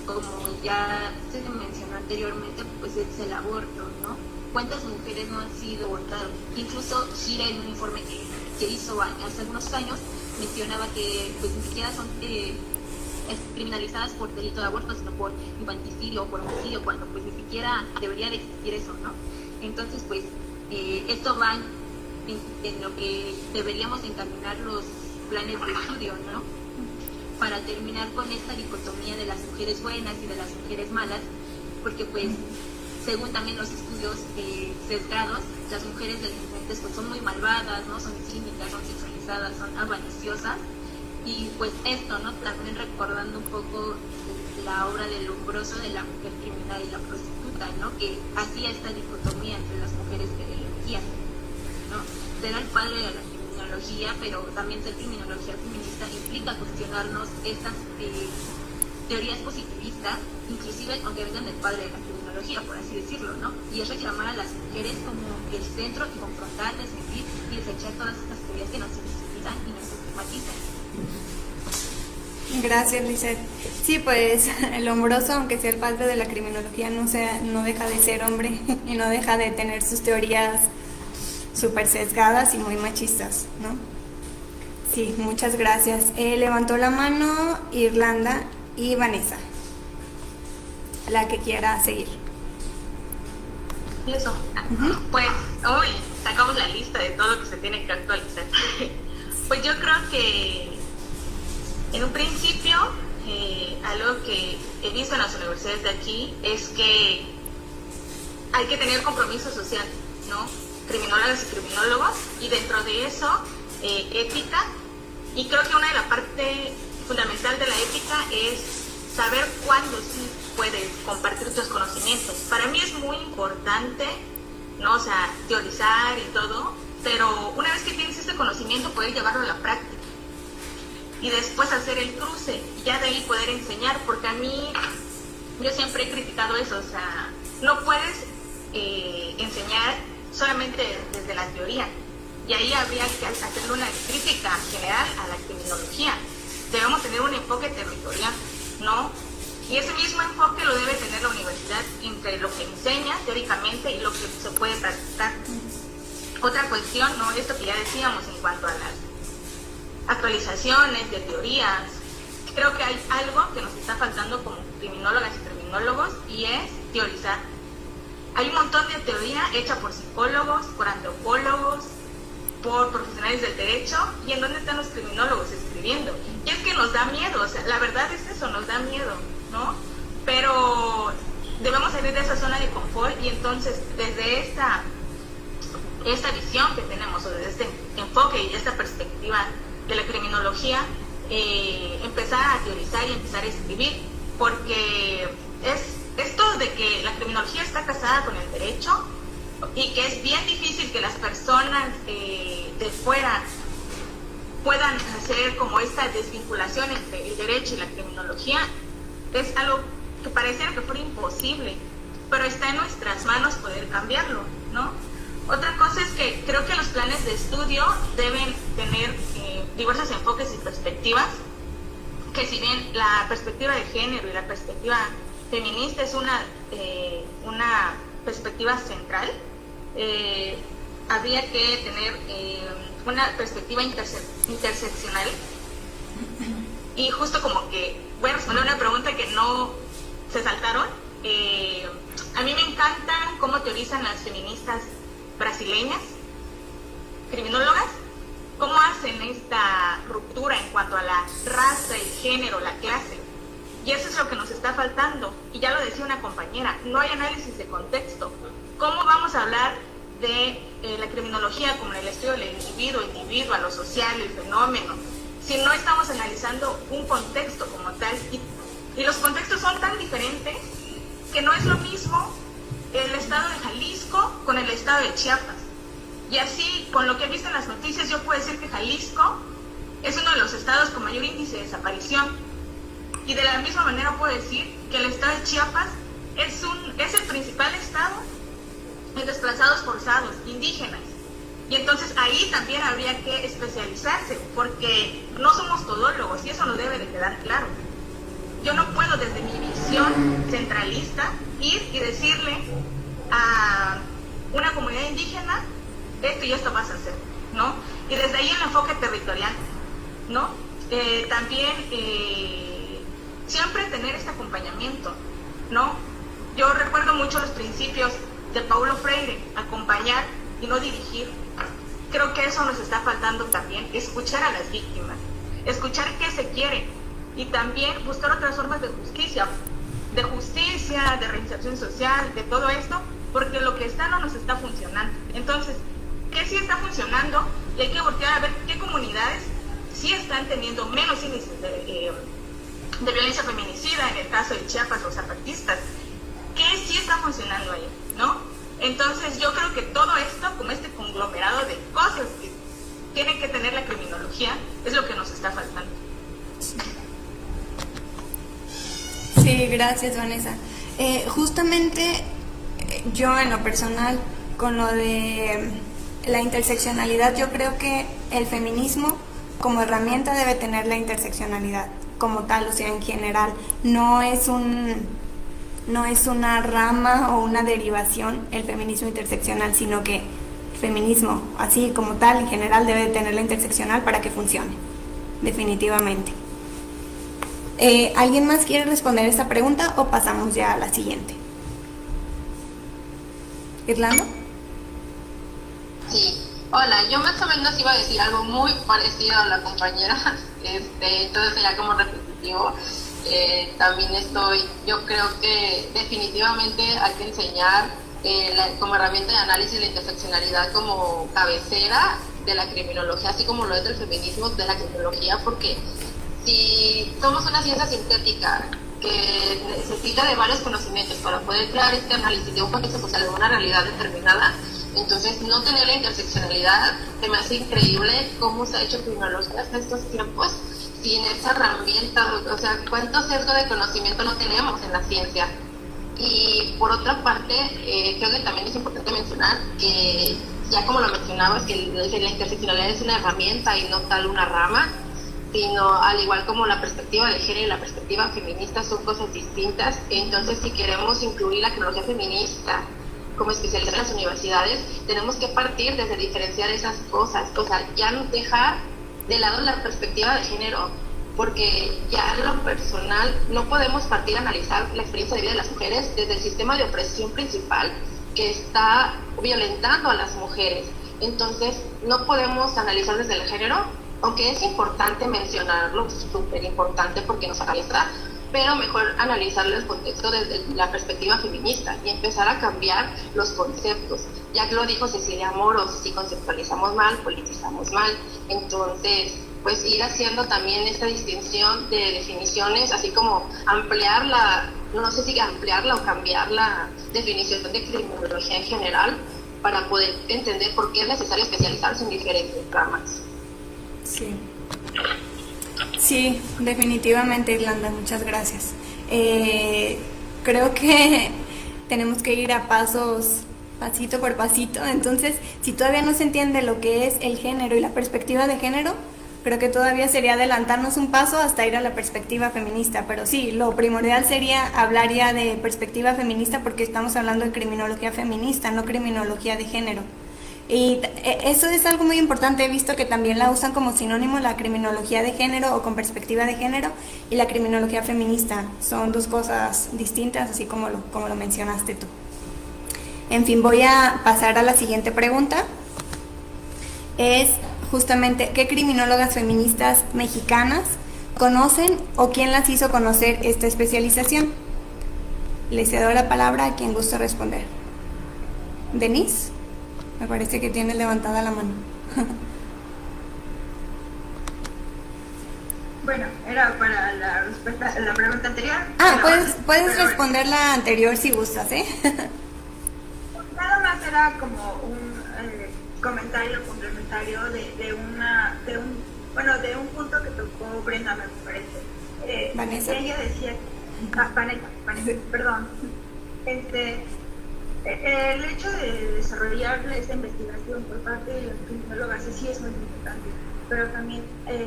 Speaker 5: como ya se mencionó anteriormente, pues es el aborto, ¿no? ¿Cuántas mujeres no han sido abortadas? Incluso Gira, en un informe que hizo hace algunos años, mencionaba que pues ni siquiera son criminalizadas por delito de aborto, sino por infanticidio o por homicidio, cuando pues ni siquiera debería de existir eso, ¿no? Entonces pues esto va en lo que deberíamos encaminar los planes de estudio, ¿no? Para terminar con esta dicotomía de las mujeres buenas y de las mujeres malas, porque pues según también los estudios sesgados, las mujeres delincuentes pues son muy malvadas, ¿no? Son cínicas, son sexualizadas, son avariciosas, y pues esto, ¿no? También recordando un poco la obra del Umbroso de la mujer criminal y la prostituta, ¿no? Que hacía esta dicotomía entre las mujeres que delinquían, ¿no? Ser el padre de la criminalidad
Speaker 7: criminología, pero también ser criminología feminista implica cuestionarnos estas teorías positivistas, inclusive aunque vengan del padre de la criminología, por así decirlo, ¿no? Y es reclamar a las mujeres como el centro y confrontar, desmentir y desechar todas estas teorías que nos invisibilizan y nos estigmatizan.
Speaker 1: Gracias, Lizeth. Sí, pues el Lombroso, aunque sea el padre de la criminología, no deja de ser hombre y no deja de tener sus teorías súper sesgadas y muy machistas, ¿no? Sí, muchas gracias. Levantó la mano Irlanda y Vanessa, la que quiera seguir.
Speaker 2: Eso. Pues hoy sacamos la lista de todo lo que se tiene que actualizar. Pues yo creo que en un principio algo que he visto en las universidades de aquí es que hay que tener compromiso social, ¿no? Criminólogas y criminólogos, y dentro de eso ética, y creo que una de las partes fundamental de la ética es saber cuándo sí puedes compartir tus conocimientos. Para mí es muy importante, ¿no? O sea, teorizar y todo, pero una vez que tienes este conocimiento poder llevarlo a la práctica y después hacer el cruce y ya de ahí poder enseñar, porque a mí, yo siempre he criticado eso, o sea, no puedes enseñar solamente desde la teoría, y ahí habría que hacerle una crítica general a la criminología. Debemos tener un enfoque territorial, ¿no? Y ese mismo enfoque lo debe tener la universidad entre lo que enseña teóricamente y lo que se puede practicar. Otra cuestión, ¿no? Esto que ya decíamos en cuanto a las actualizaciones de teorías, creo que hay algo que nos está faltando como criminólogas y criminólogos, y es teorizar. Hay un montón de teoría hecha por psicólogos, por antropólogos, por profesionales del derecho, y en dónde están los criminólogos escribiendo. Y es que nos da miedo, o sea, la verdad es eso, nos da miedo, ¿no? Pero debemos salir de esa zona de confort, y entonces desde esta visión que tenemos, o desde este enfoque y esta perspectiva de la criminología, empezar a teorizar y empezar a escribir, porque es esto de que la criminología está casada con el derecho y que es bien difícil que las personas de fuera puedan hacer como esta desvinculación entre el derecho y la criminología. Es algo que pareciera que fuera imposible, pero está en nuestras manos poder cambiarlo, ¿no? Otra cosa es que creo que los planes de estudio deben tener diversos enfoques y perspectivas, que si bien la perspectiva de género y la perspectiva feminista es una perspectiva central, habría que tener una perspectiva interseccional. Y justo como que voy a responder una pregunta que no se saltaron. A mí me encanta cómo teorizan las feministas brasileñas, criminólogas, cómo hacen esta ruptura en cuanto a la raza, el género, la clase. Y eso es lo que nos está faltando. Y ya lo decía una compañera, no hay análisis de contexto. ¿Cómo vamos a hablar de la criminología como en el estudio del individuo, a lo social, el fenómeno, si no estamos analizando un contexto como tal? Y los contextos son tan diferentes que no es lo mismo el estado de Jalisco con el estado de Chiapas. Y así, con lo que he visto en las noticias, yo puedo decir que Jalisco es uno de los estados con mayor índice de desaparición. Y de la misma manera puedo decir que el estado de Chiapas es el principal estado en desplazados forzados, indígenas. Y entonces ahí también habría que especializarse, porque no somos todólogos, y eso nos debe de quedar claro. Yo no puedo desde mi visión centralista ir y decirle a una comunidad indígena esto y esto vas a hacer, ¿no? Y desde ahí el enfoque territorial, ¿no? También siempre tener este acompañamiento, ¿no? Yo recuerdo mucho los principios de Paulo Freire, acompañar y no dirigir. Creo que eso nos está faltando también, escuchar a las víctimas, escuchar qué se quiere, y también buscar otras formas de justicia, de reinserción social, de todo esto, porque lo que está no nos está funcionando. Entonces, ¿qué sí está funcionando? Y hay que voltear a ver qué comunidades sí están teniendo menos índices de violencia feminicida, en el caso de Chiapas, los zapatistas. ¿Qué sí está funcionando ahí, no? Entonces, yo creo que todo esto, como este conglomerado de cosas que tienen que tener entender la criminología es lo que nos está faltando.
Speaker 1: Sí, gracias, Vanessa. Justamente yo en lo personal, con lo de la interseccionalidad, yo creo que el feminismo como herramienta debe tener la interseccionalidad como tal, o sea, en general. No es una rama o una derivación el feminismo interseccional, sino que el feminismo, así como tal, en general, debe tener la interseccional para que funcione, definitivamente. ¿Alguien más quiere responder esta pregunta o pasamos ya a la siguiente? ¿Irlanda?
Speaker 6: Sí, hola, yo más o menos iba a decir algo muy parecido a la compañera, entonces sería como repetitivo. También yo creo que definitivamente hay que enseñar como herramienta de análisis la interseccionalidad como cabecera de la criminología, así como lo es del feminismo de la criminología, porque si somos una ciencia sintética que necesita de varios conocimientos para poder crear este análisis de un contexto social, de una realidad determinada, entonces no tener la interseccionalidad se me hace increíble cómo se ha hecho criminología hasta estos tiempos sin esa herramienta. O sea, cuánto sesgo de conocimiento no tenemos en la ciencia. Y por otra parte, creo que también es importante mencionar que, ya como lo mencionabas, que la interseccionalidad es una herramienta y no tal una rama, sino al igual como la perspectiva de género y la perspectiva feminista son cosas distintas. Entonces, si queremos incluir la criminología feminista como especialidad en las universidades, tenemos que partir desde diferenciar esas cosas, o sea, ya no dejar de lado la perspectiva de género, porque ya en lo personal no podemos partir a analizar la experiencia de vida de las mujeres desde el sistema de opresión principal que está violentando a las mujeres. Entonces, no podemos analizar desde el género, aunque es importante mencionarlo, súper importante porque nos atraviesa, pero mejor analizarlo el contexto desde la perspectiva feminista y empezar a cambiar los conceptos. Ya que lo dijo Cecilia Moros, si conceptualizamos mal, politizamos mal. Entonces, pues ir haciendo también esta distinción de definiciones, así como ampliarla, no sé si ampliarla o cambiar la definición de criminología en general, para poder entender por qué es necesario especializarse en diferentes ramas.
Speaker 1: Sí, definitivamente, Irlanda, muchas gracias. Creo que tenemos que ir a pasos, pasito por pasito. Entonces, si todavía no se entiende lo que es el género y la perspectiva de género, creo que todavía sería adelantarnos un paso hasta ir a la perspectiva feminista. Pero sí, lo primordial sería hablar ya de perspectiva feminista, porque estamos hablando de criminología feminista, no criminología de género. Y eso es algo muy importante. He visto que también la usan como sinónimo la criminología de género o con perspectiva de género y la criminología feminista. Son dos cosas distintas, así como lo mencionaste tú. En fin, voy a pasar a la siguiente pregunta. Es justamente, ¿qué criminólogas feministas mexicanas conocen o quién las hizo conocer esta especialización? Les cedo la palabra a quien guste responder. ¿Denise? Me parece que tienes levantada la mano.
Speaker 3: Bueno, era para la respuesta a la pregunta anterior.
Speaker 1: Puedes responder la anterior si gustas, ¿eh?
Speaker 3: Nada más era como un comentario complementario de un punto que tocó Brenda, me parece.
Speaker 1: Vanessa.
Speaker 3: Ella decía, Vanessa, perdón. El hecho de desarrollar esta investigación por parte de los criminólogas sí es muy importante, pero también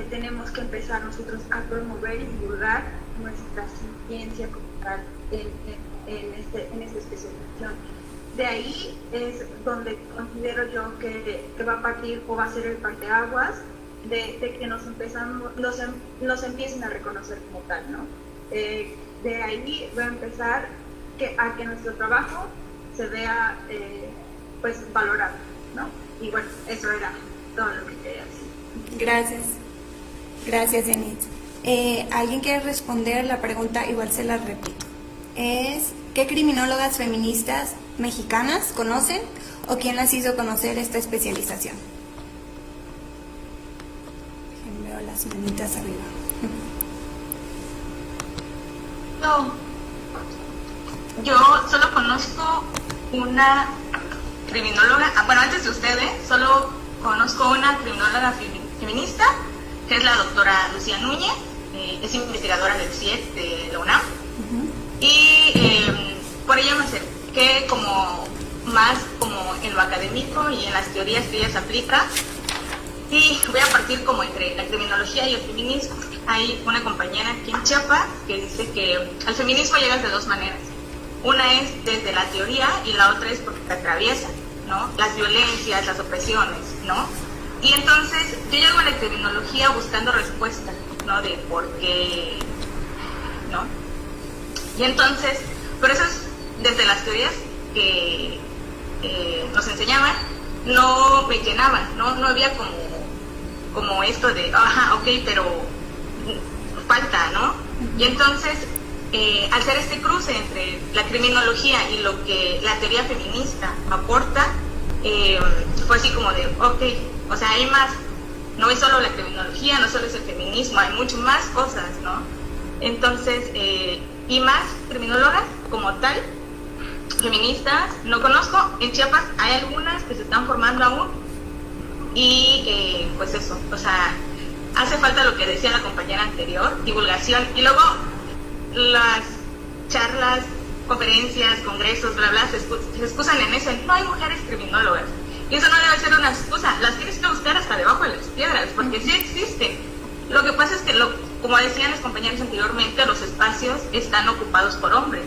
Speaker 3: tenemos que empezar nosotros a promover y divulgar nuestra ciencia como tal en esta especialización. De ahí es donde considero yo que va a partir o va a ser el parteaguas de que nos empiecen a reconocer como tal, ¿no? De ahí va a empezar a que nuestro trabajo se vea pues valorado, ¿no? Y bueno, eso era todo lo que quería decir.
Speaker 1: Gracias, Denise. ¿Alguien quiere responder la pregunta? Igual se la repito. ¿Qué criminólogas feministas mexicanas conocen o quién las hizo conocer esta especialización? Veo las manitas arriba.
Speaker 2: Yo solo conozco una criminóloga, bueno, antes de ustedes, solo conozco una criminóloga feminista, que es la doctora Lucía Núñez, es investigadora del CIET de la UNAM, y por ello me acerqué como más como en lo académico y en las teorías que ella se aplica, y voy a partir como entre la criminología y el feminismo. Hay una compañera aquí en Chiapas que dice que al feminismo llegas de dos maneras. Una es desde la teoría y la otra es porque te atraviesa, ¿no? Las violencias, las opresiones, ¿no? Y entonces yo llego a la criminología buscando respuestas, ¿no? De por qué, ¿no? Y entonces, por eso es desde las teorías que nos enseñaban, no me llenaban, ¿no? No había como esto de, ajá, ok, pero falta, ¿no? Y entonces, al hacer este cruce entre la criminología y lo que la teoría feminista aporta, fue así como de, ok, o sea, hay más, no es solo la criminología, no solo es el feminismo, hay mucho más cosas, ¿no? Entonces, y más criminólogas como tal, feministas, no conozco, en Chiapas hay algunas que se están formando aún, y pues eso, o sea, hace falta lo que decía la compañera anterior, divulgación, y luego las charlas, conferencias, congresos, bla, bla, se excusan en eso, no hay mujeres criminólogas. Y eso no debe ser una excusa, las tienes que buscar hasta debajo de las piedras, porque sí existen. Lo que pasa es que, como decían las compañeras anteriormente, los espacios están ocupados por hombres.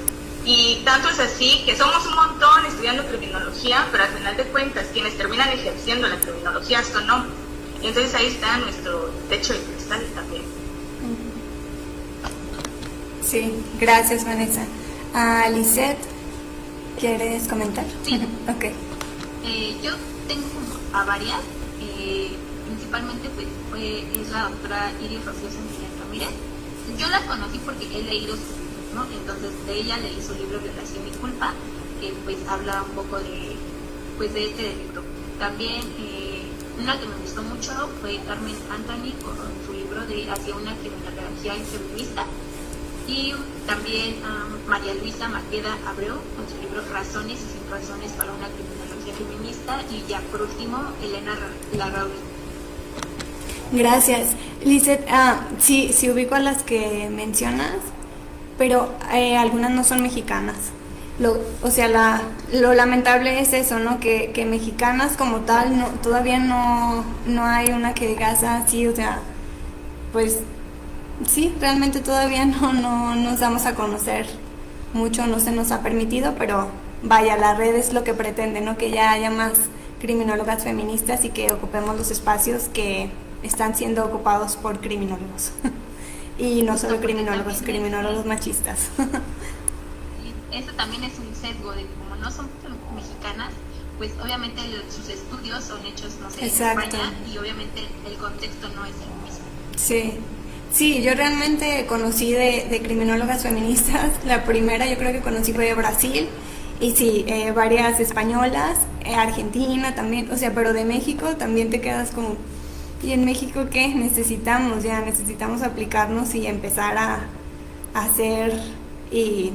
Speaker 2: Y tanto es así que somos un montón estudiando criminología, pero al final de cuentas quienes terminan ejerciendo la criminología son hombres. Y entonces ahí está nuestro techo de cristal también.
Speaker 1: Sí, gracias Vanessa. Lisette, ¿quieres comentar?
Speaker 7: Sí.
Speaker 1: Ok.
Speaker 7: Yo tengo como a varias, principalmente pues es la doctora Iris Rocío Santillán Ramírez. Yo la conocí porque he leído sus libros, ¿no? Entonces de ella leí su libro Violación y Culpa, que pues habla un poco de este delito. También una que me gustó mucho fue Carmen Anthony con su libro de Hacia una criminología feminista. Y también María Luisa Maqueda Abreu con su libro Razones y sin razones para una criminología feminista. Y ya por último, Elena Larrauri.
Speaker 1: Gracias. Lisette, sí ubico a las que mencionas, pero algunas no son mexicanas. Lo lamentable es eso, ¿no? Que mexicanas como tal, todavía no hay una que digas así, o sea, pues sí, realmente todavía no nos damos a conocer mucho, no se nos ha permitido, pero vaya, la red es lo que pretende, ¿no? Que ya haya más criminólogas feministas y que ocupemos los espacios que están siendo ocupados por criminólogos. Y no solo criminólogos machistas.
Speaker 7: Eso también es un sesgo de que como no son mexicanas, pues obviamente sus estudios son hechos, no sé,
Speaker 1: Exacto.
Speaker 7: en España, y obviamente el contexto no es el mismo.
Speaker 1: Sí, yo realmente conocí de criminólogas feministas, la primera yo creo que conocí fue de Brasil, y sí, varias españolas, Argentina también, o sea, pero de México también te quedas como, ¿y en México qué? Necesitamos aplicarnos y empezar a hacer y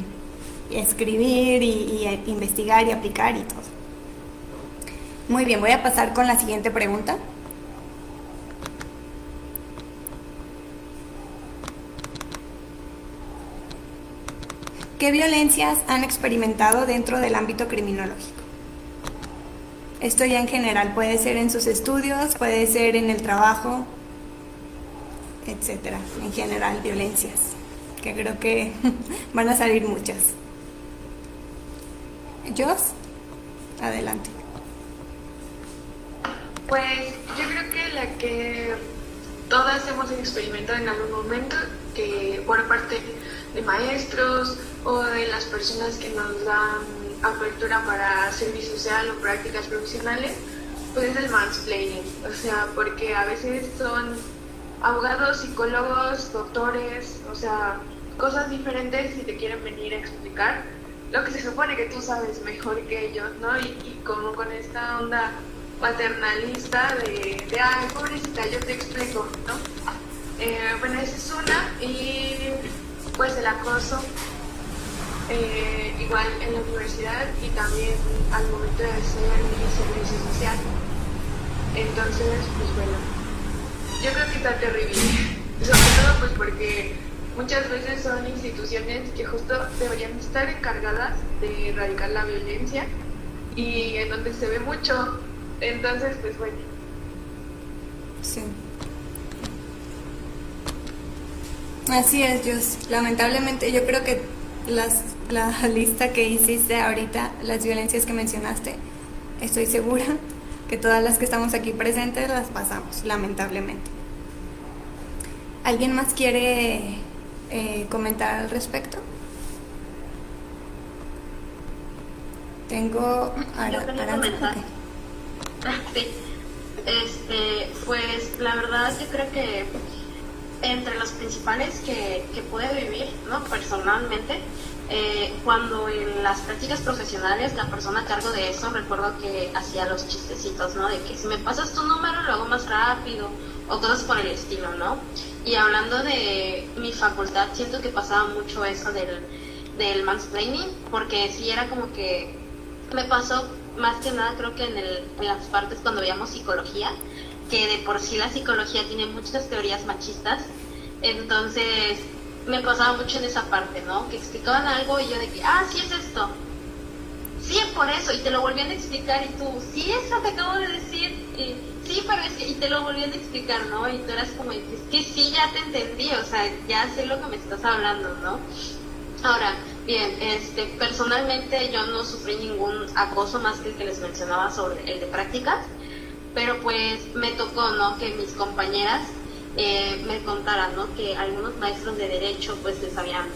Speaker 1: escribir y investigar y aplicar y todo. Muy bien, voy a pasar con la siguiente pregunta. ¿Qué violencias han experimentado dentro del ámbito criminológico? Esto ya en general, puede ser en sus estudios, puede ser en el trabajo, etcétera. En general, violencias, que creo que van a salir muchas. Jos, adelante.
Speaker 8: Pues yo creo que la que todas hemos experimentado en algún momento, que por parte de maestros o de las personas que nos dan apertura para servicio social o prácticas profesionales, pues es el mansplaining. O sea, porque a veces son abogados, psicólogos, doctores, o sea, cosas diferentes y te quieren venir a explicar lo que se supone que tú sabes mejor que ellos, ¿no? Y como con esta onda paternalista de ay, pobrecita, yo te explico, ¿no? Bueno, esa es una. Y pues el acoso, igual en la universidad y también al momento de hacer mi servicio social. Entonces, pues bueno, yo creo que está terrible. Sobre todo pues porque muchas veces son instituciones que justo deberían estar encargadas de erradicar la violencia y en donde se ve mucho. Entonces, pues bueno.
Speaker 1: Sí. Así es, Jus. Lamentablemente, yo creo que la lista que hiciste ahorita, las violencias que mencionaste, estoy segura que todas las que estamos aquí presentes las pasamos, lamentablemente. ¿Alguien más quiere comentar al respecto? Tengo
Speaker 5: Yo quería comentar. Sí. Pues la verdad yo creo que entre los principales que pude vivir, ¿no? Personalmente, cuando en las prácticas profesionales la persona a cargo de eso, recuerdo que hacía los chistecitos, ¿no? De que si me pasas tu número lo hago más rápido o cosas por el estilo, ¿no? Y hablando de mi facultad, siento que pasaba mucho eso del mansplaining, porque sí era como que me pasó más que nada, creo que en las partes cuando veíamos psicología, que de por sí la psicología tiene muchas teorías machistas, entonces me pasaba mucho en esa parte, ¿no? Que explicaban algo y yo de que, sí es esto, sí es por eso, y te lo volvían a explicar y tú, sí, eso te acabo de decir, y, sí, pero es que, y te lo volvían a explicar, ¿no? Y tú eras como, es que sí, ya te entendí, o sea, ya sé lo que me estás hablando, ¿no? Ahora, bien, personalmente yo no sufrí ningún acoso más que el que les mencionaba sobre el de prácticas, pero pues me tocó, ¿no? Que mis compañeras me contaran, ¿no? Que algunos maestros de derecho pues les habían,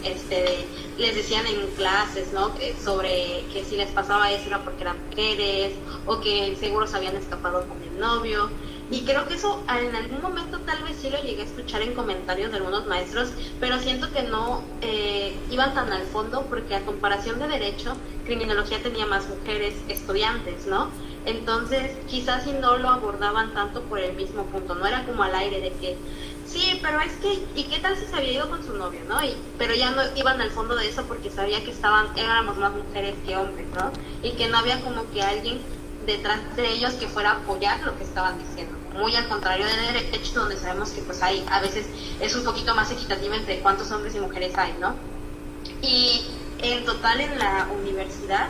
Speaker 5: les decían en clases, ¿no? Sobre que si les pasaba eso era porque eran mujeres o que seguro se habían escapado con el novio. Y creo que eso en algún momento tal vez sí lo llegué a escuchar en comentarios de algunos maestros, pero siento que no iban tan al fondo porque a comparación de derecho, criminología tenía más mujeres estudiantes, ¿no? Entonces quizás si no lo abordaban tanto por el mismo punto, no era como al aire de que sí, pero es que, ¿y qué tal si se había ido con su novio, no? Pero ya no iban al fondo de eso porque sabía que éramos más mujeres que hombres, ¿no? Y que no había como que alguien detrás de ellos que fuera a apoyar lo que estaban diciendo. Muy al contrario de derecho, donde sabemos que pues hay, a veces es un poquito más equitativo entre cuántos hombres y mujeres hay, ¿no? Y en total en la universidad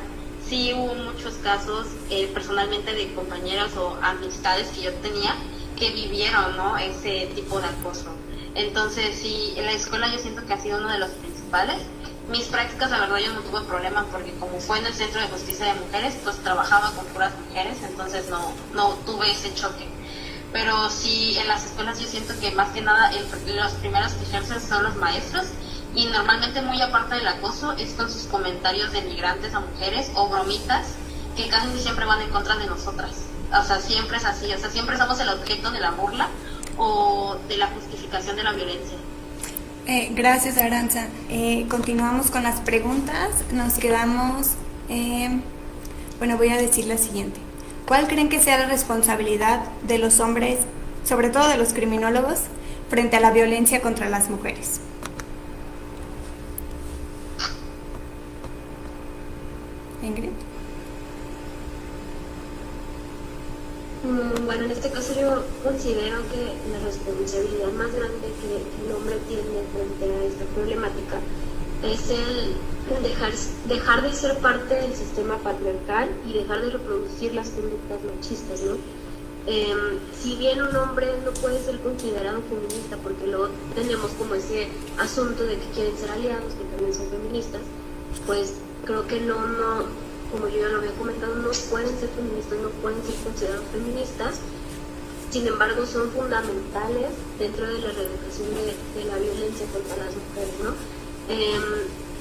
Speaker 5: sí hubo muchos casos personalmente de compañeros o amistades que yo tenía que vivieron, ¿no? Ese tipo de acoso. Entonces sí, en la escuela yo siento que ha sido uno de los principales. Mis prácticas, la verdad, yo no tuve problemas porque como fue en el Centro de Justicia de Mujeres, pues trabajaba con puras mujeres, entonces no tuve ese choque. Pero sí, en las escuelas yo siento que más que nada los primeros que ejercen son los maestros, y normalmente muy aparte del acoso es con sus comentarios denigrantes a mujeres o bromitas que casi siempre van en contra de nosotras. O sea, siempre es así, o sea, siempre somos el objeto de la burla o de la justificación de la violencia.
Speaker 1: Gracias, Aranza. Continuamos con las preguntas. Nos quedamos... bueno, voy a decir la siguiente. ¿Cuál creen que sea la responsabilidad de los hombres, sobre todo de los criminólogos, frente a la violencia contra las mujeres? Ingrid.
Speaker 6: Bueno, en este caso yo considero que la responsabilidad más grande que el hombre tiene frente a esta problemática es el dejar de ser parte del sistema patriarcal y dejar de reproducir las conductas machistas, ¿no? Si bien un hombre no puede ser considerado feminista porque luego tenemos como ese asunto de que quieren ser aliados, que también son feministas, pues creo que no, como yo ya lo había comentado, no pueden ser feministas, no pueden ser considerados feministas. Sin embargo, son fundamentales dentro de la erradicación de la violencia contra las mujeres, ¿no?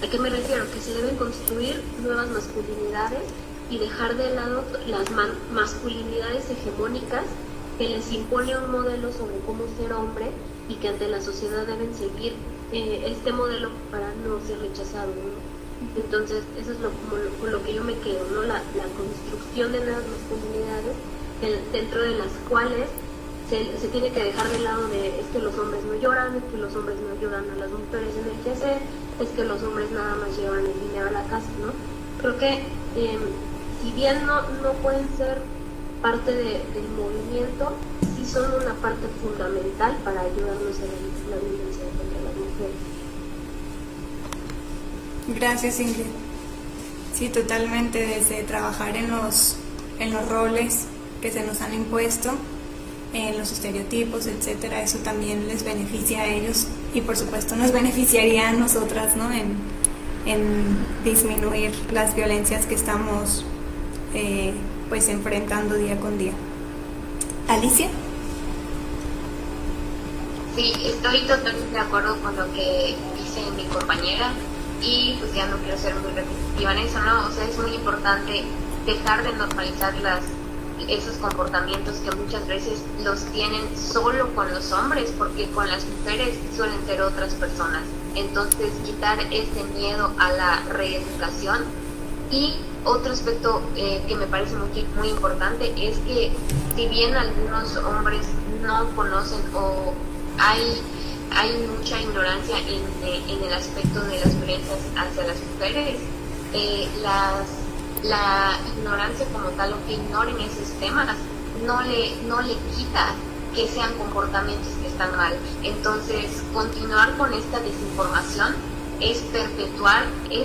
Speaker 6: ¿A qué me refiero? Que se deben construir nuevas masculinidades y dejar de lado las masculinidades hegemónicas que les impone un modelo sobre cómo ser hombre y que ante la sociedad deben seguir este modelo para no ser rechazados, ¿no? Entonces, eso es con lo que yo me quedo, ¿no? La construcción de nuevas masculinidades dentro de las cuales se tiene que dejar de lado de es que los hombres no lloran, es que los hombres no ayudan a las mujeres en el quehacer, es que los hombres nada más llevan el dinero a la casa, ¿no? Creo que si bien no pueden ser parte del movimiento, sí y son una parte fundamental para ayudarnos a la violencia contra las mujeres.
Speaker 1: Gracias, Ingrid. Sí, totalmente, desde trabajar en los roles que se nos han impuesto, en los estereotipos, etcétera, eso también les beneficia a ellos y por supuesto nos beneficiaría a nosotras, ¿no? En disminuir las violencias que estamos pues enfrentando día con día. Alicia.
Speaker 6: Sí, estoy totalmente de acuerdo con lo que dice mi compañera y pues ya no quiero ser muy repetitiva en eso, ¿no? O sea, es muy importante dejar de normalizar esos comportamientos que muchas veces los tienen solo con los hombres, porque con las mujeres suelen ser otras personas. Entonces, quitar ese miedo a la reeducación. Y otro aspecto que me parece muy importante es que si bien algunos hombres no conocen o hay mucha ignorancia en el aspecto de las violencias hacia las mujeres, la ignorancia como tal o que ignoren esos temas no le quita que sean comportamientos que están mal. Entonces, continuar con esta desinformación es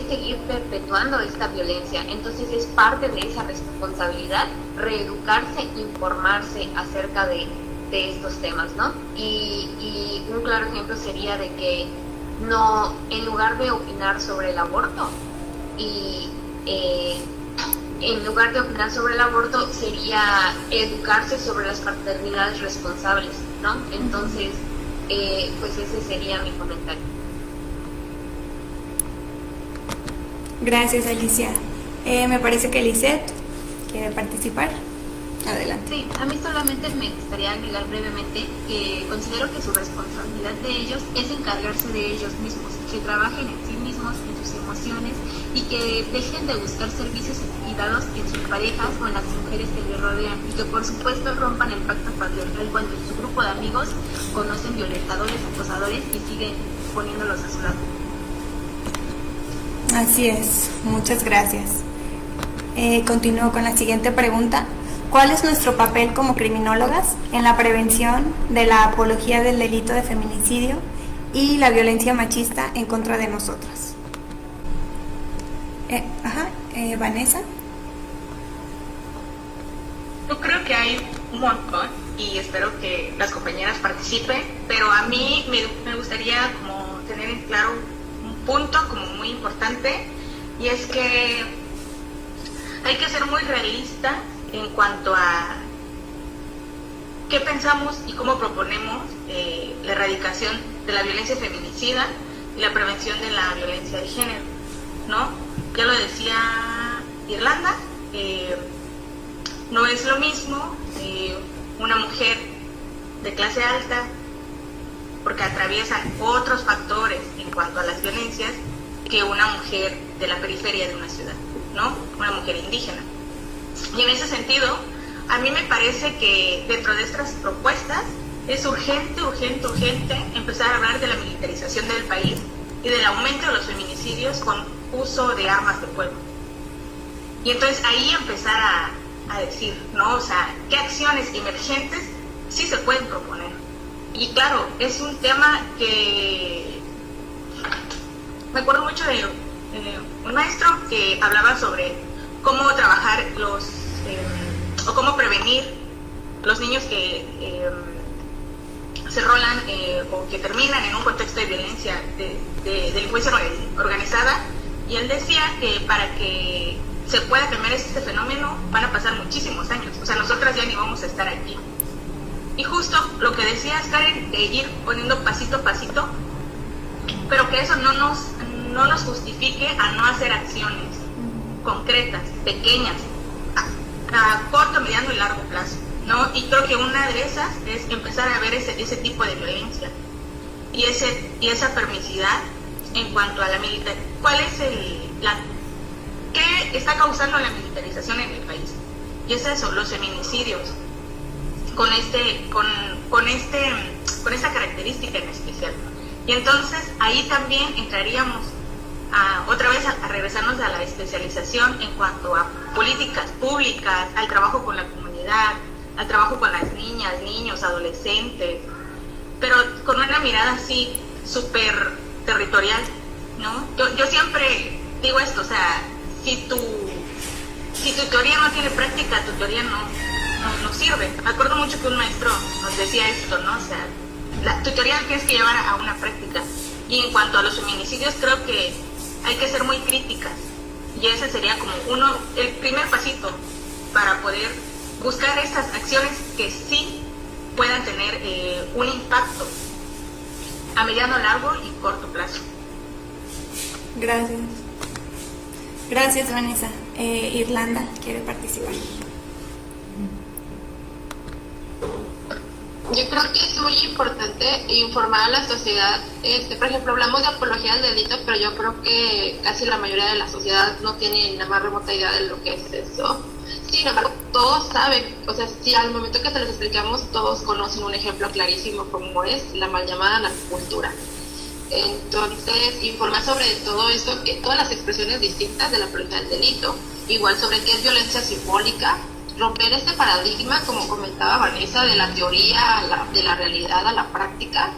Speaker 6: seguir perpetuando esta violencia. Entonces, es parte de esa responsabilidad reeducarse, informarse acerca de estos temas, ¿no? Y un claro ejemplo sería de que no, en lugar de opinar sobre el aborto sería educarse sobre las paternidades responsables, ¿no? Entonces, pues ese sería mi comentario.
Speaker 1: Gracias, Alicia. Me parece que Lisette quiere participar. Adelante.
Speaker 7: Sí, a mí solamente me gustaría agregar brevemente que considero que su responsabilidad de ellos es encargarse de ellos mismos, que trabajen en sí mismos, en sus emociones y que dejen de buscar servicios y cuidados en sus parejas o en las mujeres que les rodean y que por supuesto rompan el pacto patriarcal cuando en su grupo de amigos conocen violentadores, acosadores y siguen poniéndolos a su lado.
Speaker 1: Así es, muchas gracias. Continúo con la siguiente pregunta. ¿Cuál es nuestro papel como criminólogas en la prevención de la apología del delito de feminicidio y la violencia machista en contra de nosotras? Vanessa.
Speaker 2: Yo creo que hay un montón y espero que las compañeras participen, pero a mí me gustaría como tener en claro un punto como muy importante, y es que hay que ser muy realistas en cuanto a qué pensamos y cómo proponemos la erradicación de la violencia feminicida y la prevención de la violencia de género, ¿no? Ya lo decía Irlanda, no es lo mismo una mujer de clase alta, porque atraviesan otros factores en cuanto a las violencias, que una mujer de la periferia de una ciudad, ¿no? Una mujer indígena. Y en ese sentido, a mí me parece que dentro de estas propuestas es urgente empezar a hablar de la militarización del país y del aumento de los feminicidios con uso de armas de fuego. Y entonces ahí empezar a decir, ¿no? O sea, ¿qué acciones emergentes sí se pueden proponer? Y claro, es un tema que me acuerdo mucho de un maestro que hablaba sobre cómo trabajar o cómo prevenir los niños que se rolan o que terminan en un contexto de violencia, de delincuencia organizada, y él decía que para que se pueda cambiar este fenómeno van a pasar muchísimos años, o sea, nosotras ya ni vamos a estar aquí. Y justo lo que decías, Karen, de ir poniendo pasito a pasito, pero que eso no nos justifique a no hacer acciones concretas, pequeñas, a corto, mediano y largo plazo, ¿no? Y creo que una de esas es empezar a ver ese tipo de violencia y esa permisividad en cuanto a la militarización. ¿Cuál es qué está causando la militarización en el país? Y es eso, los feminicidios, con esta característica en especial. Y entonces ahí también entraríamos otra vez a regresarnos a la especialización en cuanto a políticas públicas, al trabajo con la comunidad, al trabajo con las niñas, niños, adolescentes, pero con una mirada así súper territorial, ¿no? Yo siempre digo esto, o sea, si tu teoría no tiene práctica, tu teoría no sirve. Me acuerdo mucho que un maestro nos decía esto, ¿no? O sea, tu teoría la tienes que llevar a una práctica. Y en cuanto a los feminicidios, creo que hay que ser muy críticas. Y ese sería como el primer pasito para poder buscar estas acciones que sí puedan tener un impacto a mediano, largo y corto plazo.
Speaker 1: Gracias. Gracias, Vanessa. Irlanda quiere participar.
Speaker 9: Yo creo que es muy importante informar a la sociedad. Por ejemplo, hablamos de apología del delito, pero yo creo que casi la mayoría de la sociedad no tiene ni la más remota idea de lo que es eso. Sin embargo, todos saben, o sea, si al momento que se los explicamos, todos conocen un ejemplo clarísimo como es la mal llamada narcocultura. Entonces, informar sobre todo eso, que todas las expresiones distintas de la apología del delito, igual sobre qué es violencia simbólica, romper este paradigma, como comentaba Vanessa, de la teoría de la realidad a la práctica,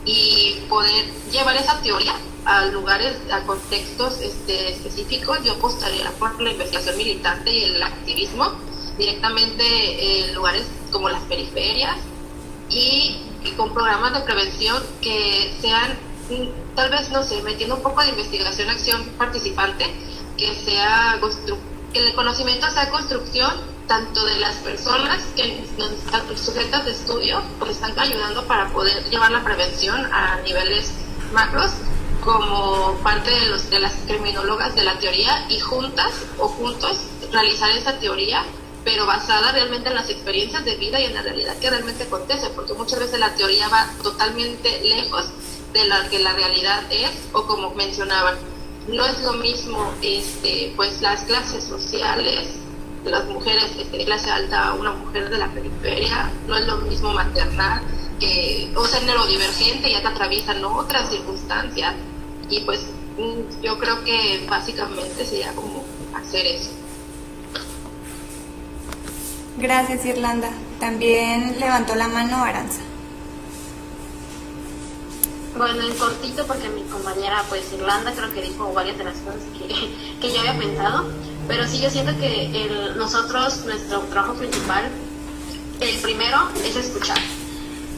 Speaker 9: y poder llevar esa teoría a lugares, a contextos específicos. Yo apostaría por la investigación militante y el activismo directamente en lugares como las periferias y con programas de prevención que sean, tal vez, no sé, metiendo un poco de investigación, acción participante, que el conocimiento sea construcción tanto de las personas que están sujetas de estudio, pues están ayudando para poder llevar la prevención a niveles macros, como parte de las criminólogas de la teoría, y juntas o juntos realizar esa teoría, pero basada realmente en las experiencias de vida y en la realidad que realmente acontece, porque muchas veces la teoría va totalmente lejos de lo que la realidad es, o como mencionaban, no es lo mismo pues las clases sociales, las mujeres de clase alta, una mujer de la periferia, no es lo mismo maternar o ser neurodivergente, ya te atraviesan otras circunstancias, y pues yo creo que básicamente sería como hacer eso.
Speaker 1: Gracias, Irlanda. También levantó la mano Aranza.
Speaker 5: Bueno, en cortito, porque mi compañera, pues Irlanda, creo que dijo varias de las cosas que yo había pensado, pero sí, yo siento que nuestro trabajo principal, el primero, es escuchar.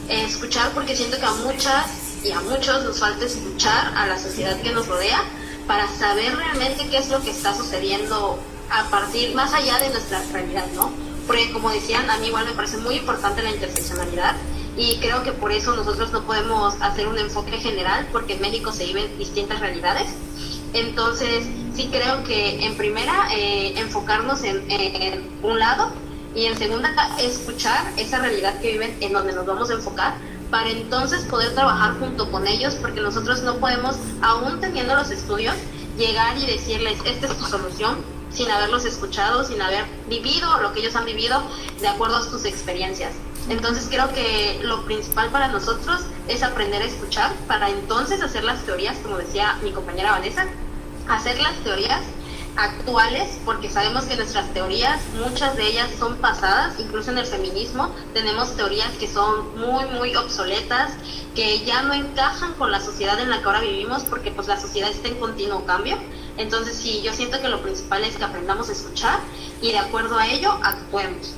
Speaker 5: Escuchar, porque siento que a muchas y a muchos nos falta escuchar a la sociedad que nos rodea para saber realmente qué es lo que está sucediendo a partir, más allá de nuestra realidad, ¿no? Porque como decían, a mí igual me parece muy importante la interseccionalidad, y creo que por eso nosotros no podemos hacer un enfoque general, porque en México se viven distintas realidades. Entonces sí creo que en primera enfocarnos en un lado, y en segunda escuchar esa realidad que viven en donde nos vamos a enfocar, para entonces poder trabajar junto con ellos, porque nosotros no podemos, aún teniendo los estudios, llegar y decirles esta es tu solución, sin haberlos escuchado, sin haber vivido lo que ellos han vivido de acuerdo a sus experiencias. Entonces creo que lo principal para nosotros es aprender a escuchar, para entonces hacer las teorías, como decía mi compañera Vanessa, hacer las teorías actuales, porque sabemos que nuestras teorías, muchas de ellas son pasadas. Incluso en el feminismo tenemos teorías que son muy, muy obsoletas, que ya no encajan con la sociedad en la que ahora vivimos, porque pues la sociedad está en continuo cambio. Entonces sí, yo siento que lo principal es que aprendamos a escuchar y de acuerdo a ello actuemos.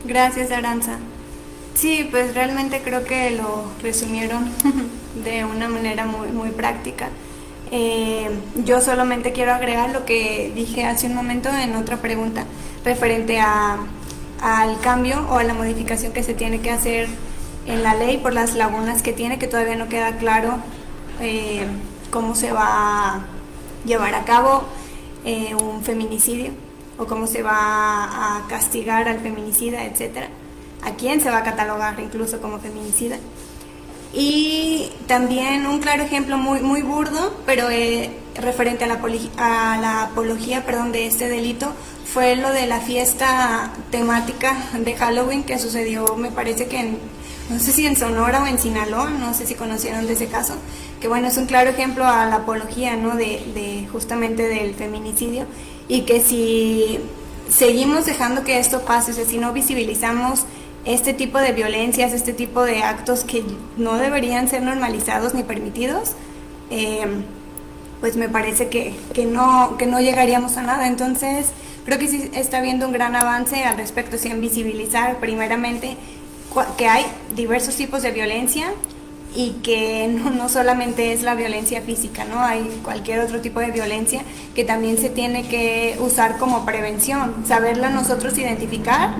Speaker 1: Gracias, Aranza. Sí, pues realmente creo que lo resumieron de una manera muy, muy práctica. Yo solamente quiero agregar lo que dije hace un momento en otra pregunta referente al cambio o a la modificación que se tiene que hacer en la ley por las lagunas que tiene, que todavía no queda claro cómo se va a llevar a cabo un feminicidio, o cómo se va a castigar al feminicida, etcétera, a quién se va a catalogar incluso como feminicida. Y también un claro ejemplo muy, muy burdo, pero referente a la apología de este delito, fue lo de la fiesta temática de Halloween que sucedió, me parece que no sé si en Sonora o en Sinaloa, no sé si conocieron de ese caso, que bueno, es un claro ejemplo a la apología, ¿no? de justamente del feminicidio, y que si seguimos dejando que esto pase, o sea, si no visibilizamos este tipo de violencias, este tipo de actos que no deberían ser normalizados ni permitidos, pues me parece que no llegaríamos a nada. Entonces creo que sí está habiendo un gran avance al respecto, sí, en visibilizar primeramente que hay diversos tipos de violencia y que no solamente es la violencia física, ¿no? Hay cualquier otro tipo de violencia que también se tiene que usar como prevención, saberla nosotras identificar,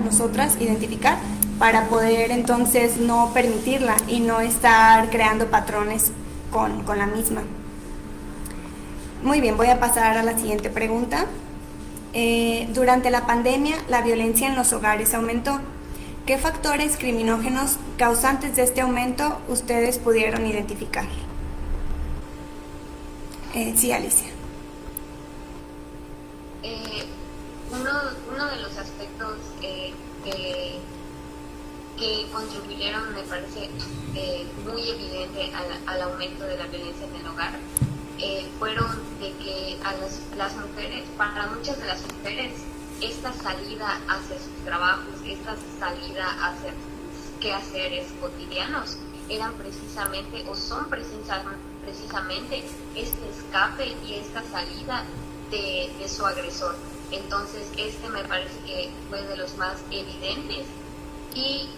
Speaker 1: para poder entonces no permitirla y no estar creando patrones con la misma. Muy bien, voy a pasar a la siguiente pregunta. Durante la pandemia, la violencia en los hogares aumentó. ¿Qué factores criminógenos causantes de este aumento ustedes pudieron identificar? Sí, Alicia.
Speaker 6: Uno de los aspectos que contribuyeron, me parece muy evidente al aumento de la violencia en el hogar, fueron de que a las mujeres, para muchas de las mujeres, esta salida hacia sus trabajos, esta salida hacia sus quehaceres cotidianos, eran precisamente o son precisamente este escape y esta salida de su agresor. Entonces me parece que fue de los más evidentes. Y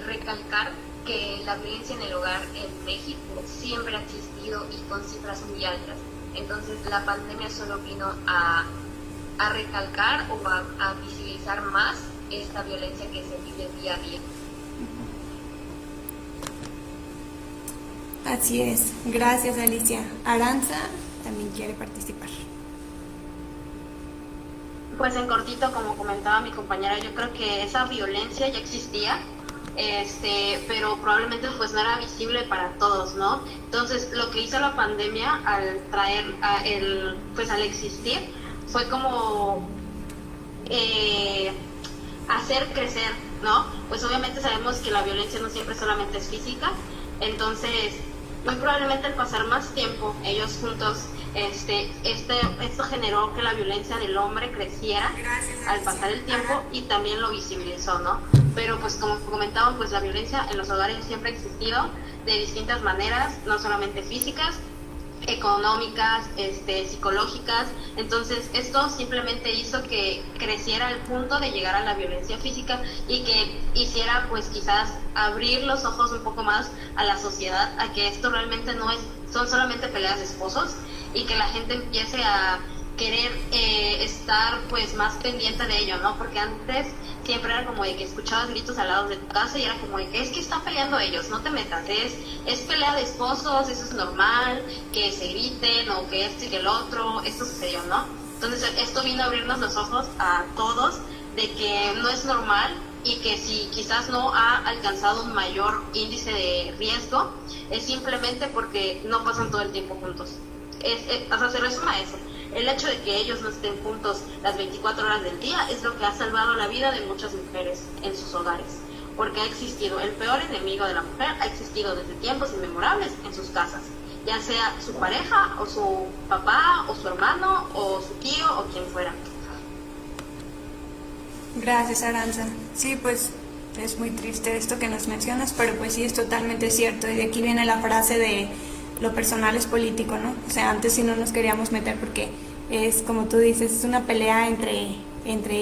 Speaker 6: recalcar que la violencia en el hogar en México siempre ha existido y con cifras muy altas. Entonces la pandemia solo vino a recalcar o a visibilizar más esta violencia que se vive día a día.
Speaker 1: Así es. Gracias, Alicia. Aranza también quiere participar.
Speaker 5: Pues en cortito, como comentaba mi compañera, yo creo que esa violencia ya existía, pero probablemente pues no era visible para todos, ¿no? Entonces lo que hizo la pandemia al traer al existir fue como hacer crecer, ¿no? Pues obviamente sabemos que la violencia no siempre solamente es física, entonces muy probablemente al pasar más tiempo ellos juntos, esto generó que la violencia del hombre creciera al pasar el tiempo y también lo visibilizó, ¿no? Pero pues como comentaban, pues la violencia en los hogares siempre ha existido de distintas maneras, no solamente físicas, económicas, psicológicas. Entonces esto simplemente hizo que creciera al punto de llegar a la violencia física y que hiciera pues quizás abrir los ojos un poco más a la sociedad, a que esto realmente son solamente peleas de esposos y que la gente empiece a querer estar pues más pendiente de ello, ¿no? Porque antes siempre era como de que escuchabas gritos al lado de tu casa y era como de que es que están peleando ellos, no te metas, es pelea de esposos, eso es normal, que se griten o que esto y que el otro, esto sucedió, ¿no? Entonces esto vino a abrirnos los ojos a todos de que no es normal y que si quizás no ha alcanzado un mayor índice de riesgo, es simplemente porque no pasan todo el tiempo juntos. O sea, se resume a eso. El hecho de que ellos no estén juntos las 24 horas del día es lo que ha salvado la vida de muchas mujeres en sus hogares, porque ha existido el peor enemigo de la mujer, ha existido desde tiempos inmemorables en sus casas, ya sea su pareja o su papá o su hermano o su tío o quien fuera.
Speaker 1: Gracias, Aranza. Sí, pues es muy triste esto que nos mencionas, pero pues sí es totalmente cierto, y de aquí viene la frase de lo personal es político, ¿no? O sea, antes sí no nos queríamos meter porque es, como tú dices, es una pelea entre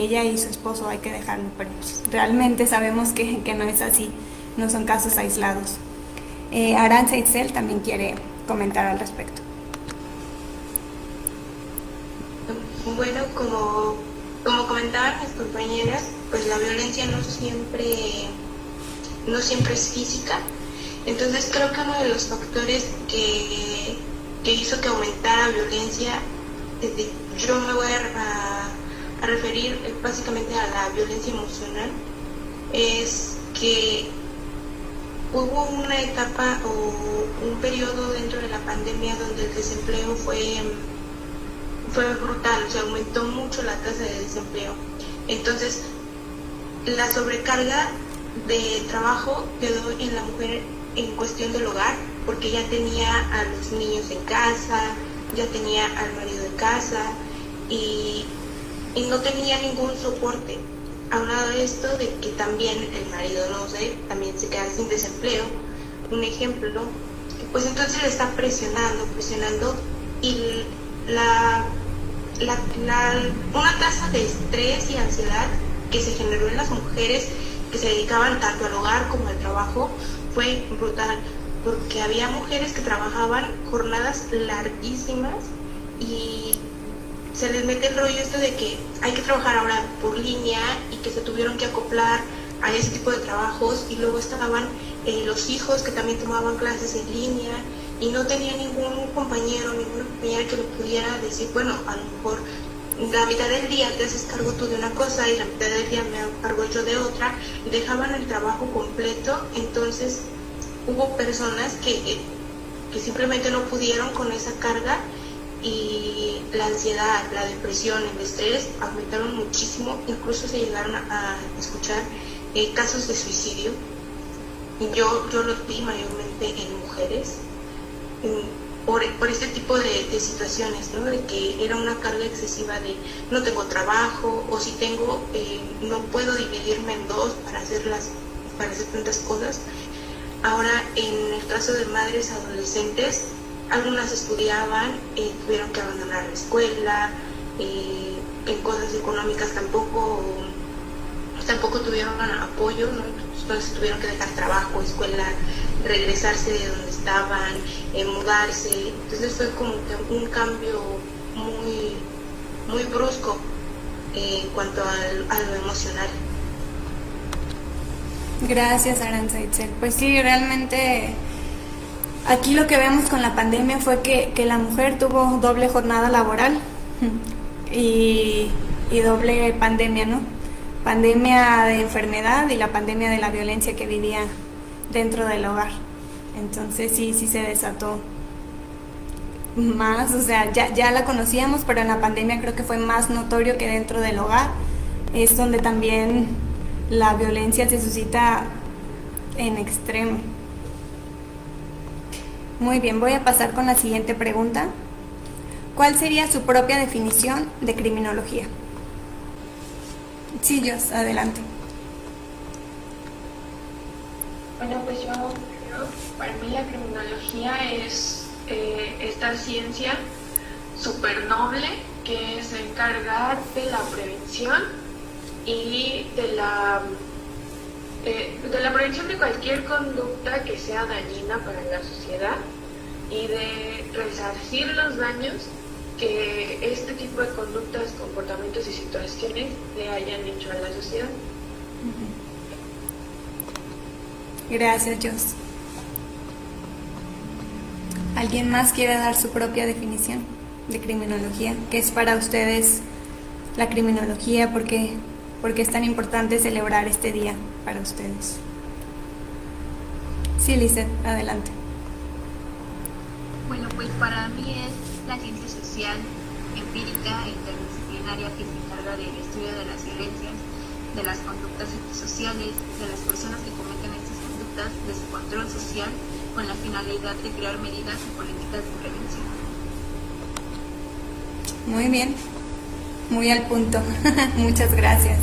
Speaker 1: ella y su esposo, hay que dejarlo, pero pues, realmente sabemos que no es así, no son casos aislados. Aranza Itzel también quiere comentar al respecto.
Speaker 4: Bueno, como comentaban mis compañeras, pues la violencia no siempre es física. Entonces creo que uno de los factores que hizo que aumentara la violencia, yo me voy a referir básicamente a la violencia emocional, es que hubo una etapa o un periodo dentro de la pandemia donde el desempleo fue brutal, o sea, aumentó mucho la tasa de desempleo. Entonces la sobrecarga de trabajo quedó en la mujer en cuestión del hogar, porque ya tenía a los niños en casa, ya tenía al marido en casa, y y no tenía ningún soporte. Aunado a esto de que también el marido, no sé, también se queda sin desempleo, un ejemplo, pues entonces le está presionando y una tasa de estrés y ansiedad que se generó en las mujeres que se dedicaban tanto al hogar como al trabajo fue brutal, porque había mujeres que trabajaban jornadas larguísimas y se les mete el rollo esto de que hay que trabajar ahora por línea y que se tuvieron que acoplar a ese tipo de trabajos, y luego estaban los hijos que también tomaban clases en línea y no tenía ningún compañero, ninguna compañera que le pudiera decir, bueno, a lo mejor la mitad del día te haces cargo tú de una cosa y la mitad del día me hago cargo yo de otra, y dejaban el trabajo completo. Entonces hubo personas que simplemente no pudieron con esa carga, y la ansiedad, la depresión, el estrés aumentaron muchísimo. Incluso se llegaron a escuchar casos de suicidio. Y yo los vi mayormente en mujeres por este tipo de situaciones, ¿no? De que era una carga excesiva de no tengo trabajo, o si tengo no puedo dividirme en dos para hacer tantas cosas. Ahora, en el caso de madres adolescentes, algunas estudiaban, tuvieron que abandonar la escuela, en cosas económicas tampoco tuvieron apoyo, ¿no? Entonces tuvieron que dejar trabajo, escuela, regresarse de donde estaban, mudarse. Entonces fue como que un cambio muy, muy brusco en cuanto a lo emocional.
Speaker 1: Gracias, Aranza Itzel. Pues sí, realmente aquí lo que vemos con la pandemia fue que la mujer tuvo doble jornada laboral y doble pandemia, ¿no? Pandemia de enfermedad y la pandemia de la violencia que vivía dentro del hogar. Entonces sí se desató más, o sea, ya la conocíamos, pero en la pandemia creo que fue más notorio que dentro del hogar. Es donde también la violencia se suscita en extremo. Muy bien, voy a pasar con la siguiente pregunta. ¿Cuál sería su propia definición de criminología? Sí, Jos, adelante.
Speaker 8: Bueno, pues para mí la criminología es esta ciencia súper noble que se encarga de la prevención y de la prevención de cualquier conducta que sea dañina para la sociedad y de resarcir los daños que este tipo de conductas, comportamientos y situaciones le hayan hecho a la sociedad.
Speaker 1: Gracias, Jos. ¿Alguien más quiere dar su propia definición de criminología? ¿Qué es para ustedes la criminología? ¿Por qué es tan importante celebrar este día para ustedes? Sí, Lizeth, adelante.
Speaker 7: Bueno, pues para mí es la ciencia social, empírica e interdisciplinaria que se encarga del estudio de las violencias, de las conductas antisociales, de las personas que cometen estas conductas, de su control social, con la finalidad de crear medidas y políticas de prevención.
Speaker 1: Muy bien, muy al punto. Muchas gracias.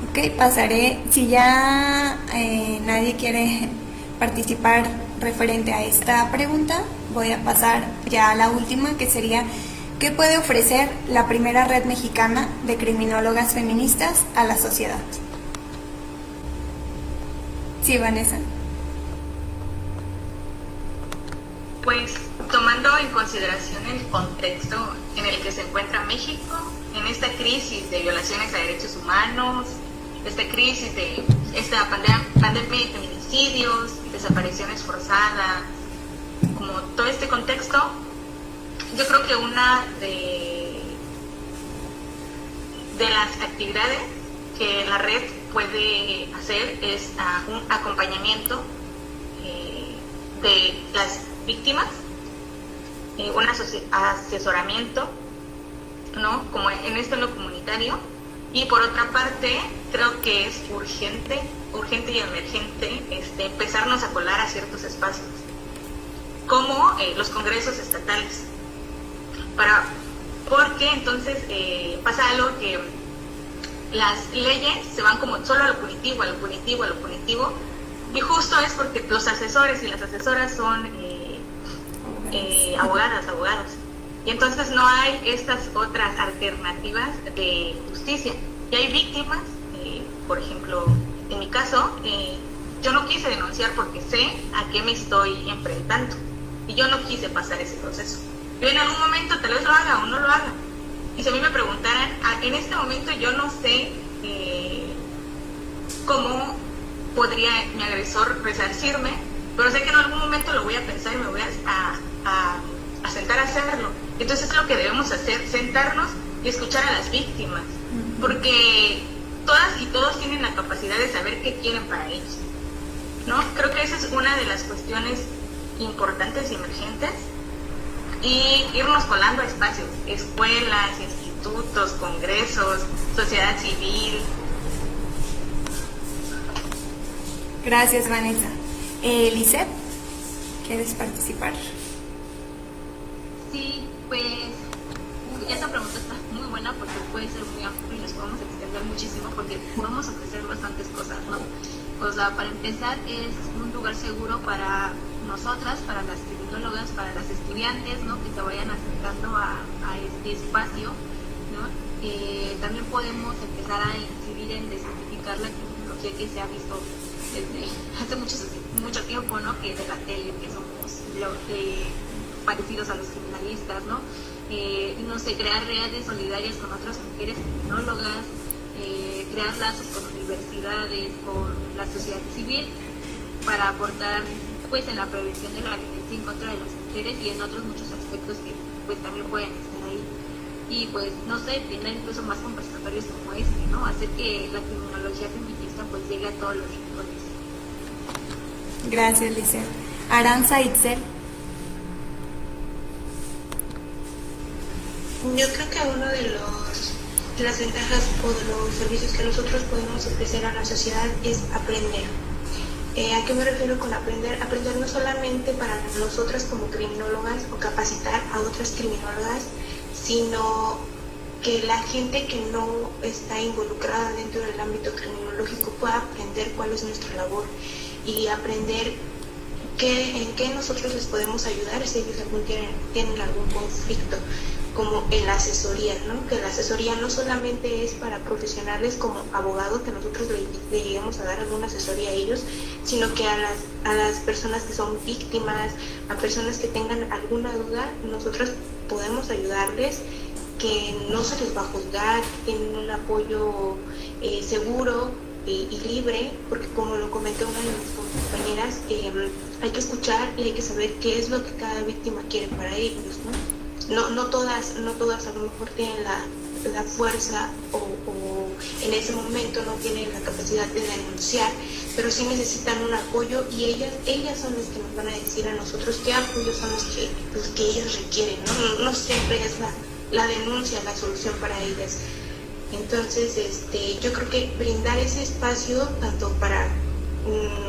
Speaker 1: Ok, pasaré, si ya nadie quiere participar referente a esta pregunta, voy a pasar ya a la última, que sería: ¿qué puede ofrecer la primera red mexicana de criminólogas feministas a la sociedad? Sí, Vanessa.
Speaker 2: Pues tomando en consideración el contexto en el que se encuentra México, en esta crisis de violaciones a derechos humanos, esta crisis de esta pandemia de feminicidios, desapariciones forzadas, como todo este contexto, yo creo que una de las actividades que la red puede hacer es un acompañamiento de las víctimas, un asesoramiento, ¿no? Como en lo comunitario. Y por otra parte, creo que es urgente y emergente empezarnos a colar a ciertos espacios, como los congresos estatales, para porque entonces pasa algo que las leyes se van como solo a lo punitivo, a lo punitivo, a lo punitivo, y justo es porque los asesores y las asesoras son abogados, y entonces no hay estas otras alternativas de justicia. Y hay víctimas, por ejemplo, en mi caso, yo no quise denunciar porque sé a qué me estoy enfrentando, y yo no quise pasar ese proceso. Yo en algún momento tal vez lo haga o no lo haga, y si a mí me preguntaran, en este momento yo no sé cómo podría mi agresor resarcirme, pero sé que en algún momento lo voy a pensar y me voy a sentar a hacerlo. Entonces es lo que debemos hacer, sentarnos y escuchar a las víctimas, porque todas y todos tienen la capacidad de saber qué quieren para ellos, ¿no? Creo que esa es una de las cuestiones importantes y emergentes, y irnos colando a espacios, escuelas, institutos, congresos, sociedad civil.
Speaker 1: Gracias, Vanessa. Lisette, ¿quieres participar?
Speaker 7: Sí, pues esa pregunta está muy buena porque puede ser muy amplia y nos podemos extender muchísimo porque podemos ofrecer bastantes cosas, ¿no? O sea, para empezar, es un lugar seguro para nosotras, para las criminólogas, para las estudiantes, ¿no? Que se vayan acercando a este espacio, ¿no? También podemos empezar a incidir en desmitificar la criminología que se ha visto desde hace mucho tiempo, ¿no? Que de la tele, que somos parecidos a los criminalistas, ¿no? No sé, crear redes solidarias con otras mujeres criminólogas, crear lazos con universidades, con la sociedad civil, para aportar pues en la prevención de la violencia en contra de las mujeres y en otros muchos aspectos que pues también pueden estar ahí. Y pues no sé, tener incluso más conversatorios como este, ¿no? Hacer que la criminología feminista pues llegue a todos los rincones.
Speaker 1: Gracias, Lisette. Aranza, Itzel.
Speaker 4: Yo creo que uno de las ventajas o de los servicios que nosotros podemos ofrecer a la sociedad es aprender. ¿A qué me refiero con aprender? Aprender no solamente para nosotras como criminólogas o capacitar a otras criminólogas, sino que la gente que no está involucrada dentro del ámbito criminológico pueda aprender cuál es nuestra labor y aprender en qué nosotros les podemos ayudar si ellos tienen algún conflicto, como en la asesoría, ¿no? Que la asesoría no solamente es para profesionales como abogados, que nosotros le lleguemos a dar alguna asesoría a ellos, sino que a las personas que son víctimas, a personas que tengan alguna duda, nosotros podemos ayudarles, que no se les va a juzgar, que tienen un apoyo seguro y libre, porque como lo comentó una de mis compañeras, hay que escuchar y hay que saber qué es lo que cada víctima quiere para ellos, ¿no? No todas a lo mejor tienen la fuerza o en ese momento no tienen la capacidad de denunciar, pero sí necesitan un apoyo, y ellas son las que nos van a decir a nosotros qué apoyos son los que ellas requieren, ¿no? No siempre es la denuncia la solución para ellas. Entonces, yo creo que brindar ese espacio tanto para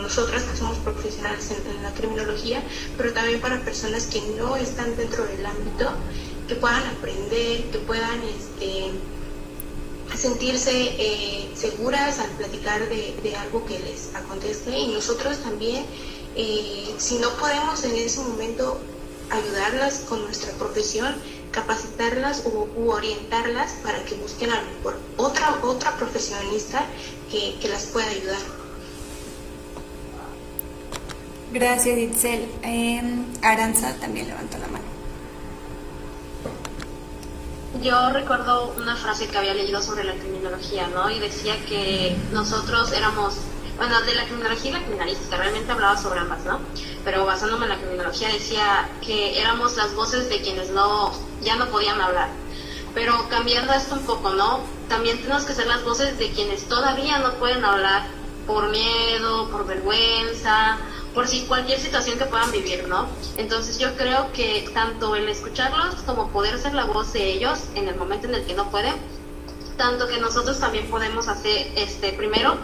Speaker 4: nosotras que somos profesionales en la criminología, pero también para personas que no están dentro del ámbito, que puedan aprender, que puedan sentirse seguras al platicar de algo que les acontece. Y nosotros también, si no podemos en ese momento ayudarlas con nuestra profesión, capacitarlas u orientarlas para que busquen a lo mejor otra profesionista que las pueda ayudar.
Speaker 1: Gracias, Itzel. Aranza también levantó la mano.
Speaker 5: Yo recuerdo una frase que había leído sobre la criminología, ¿no? Y decía que nosotros éramos, bueno, de la criminología y la criminalística, realmente hablaba sobre ambas, ¿no? Pero basándome en la criminología decía que éramos las voces de quienes ya no podían hablar. Pero cambiando esto un poco, ¿no? También tenemos que ser las voces de quienes todavía no pueden hablar por miedo, por vergüenza, por si cualquier situación que puedan vivir, ¿no? Entonces yo creo que tanto el escucharlos como poder ser la voz de ellos en el momento en el que no pueden, tanto que nosotros también podemos hacer, primero,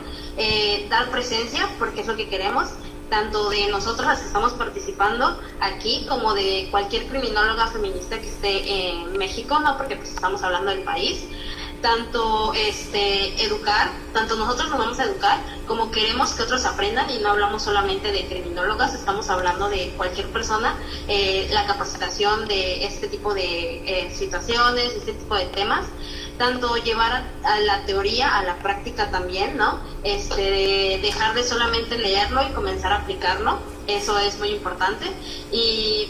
Speaker 5: dar presencia, porque es lo que queremos, tanto de nosotros las que estamos participando aquí como de cualquier criminóloga feminista que esté en México, ¿no? Porque pues estamos hablando del país. Tanto educar, tanto nosotros nos vamos a educar como queremos que otros aprendan, y no hablamos solamente de criminólogas, estamos hablando de cualquier persona, la capacitación de este tipo de situaciones, este tipo de temas, tanto llevar a la teoría a la práctica también, ¿no? Dejar de solamente leerlo y comenzar a aplicarlo, eso es muy importante, y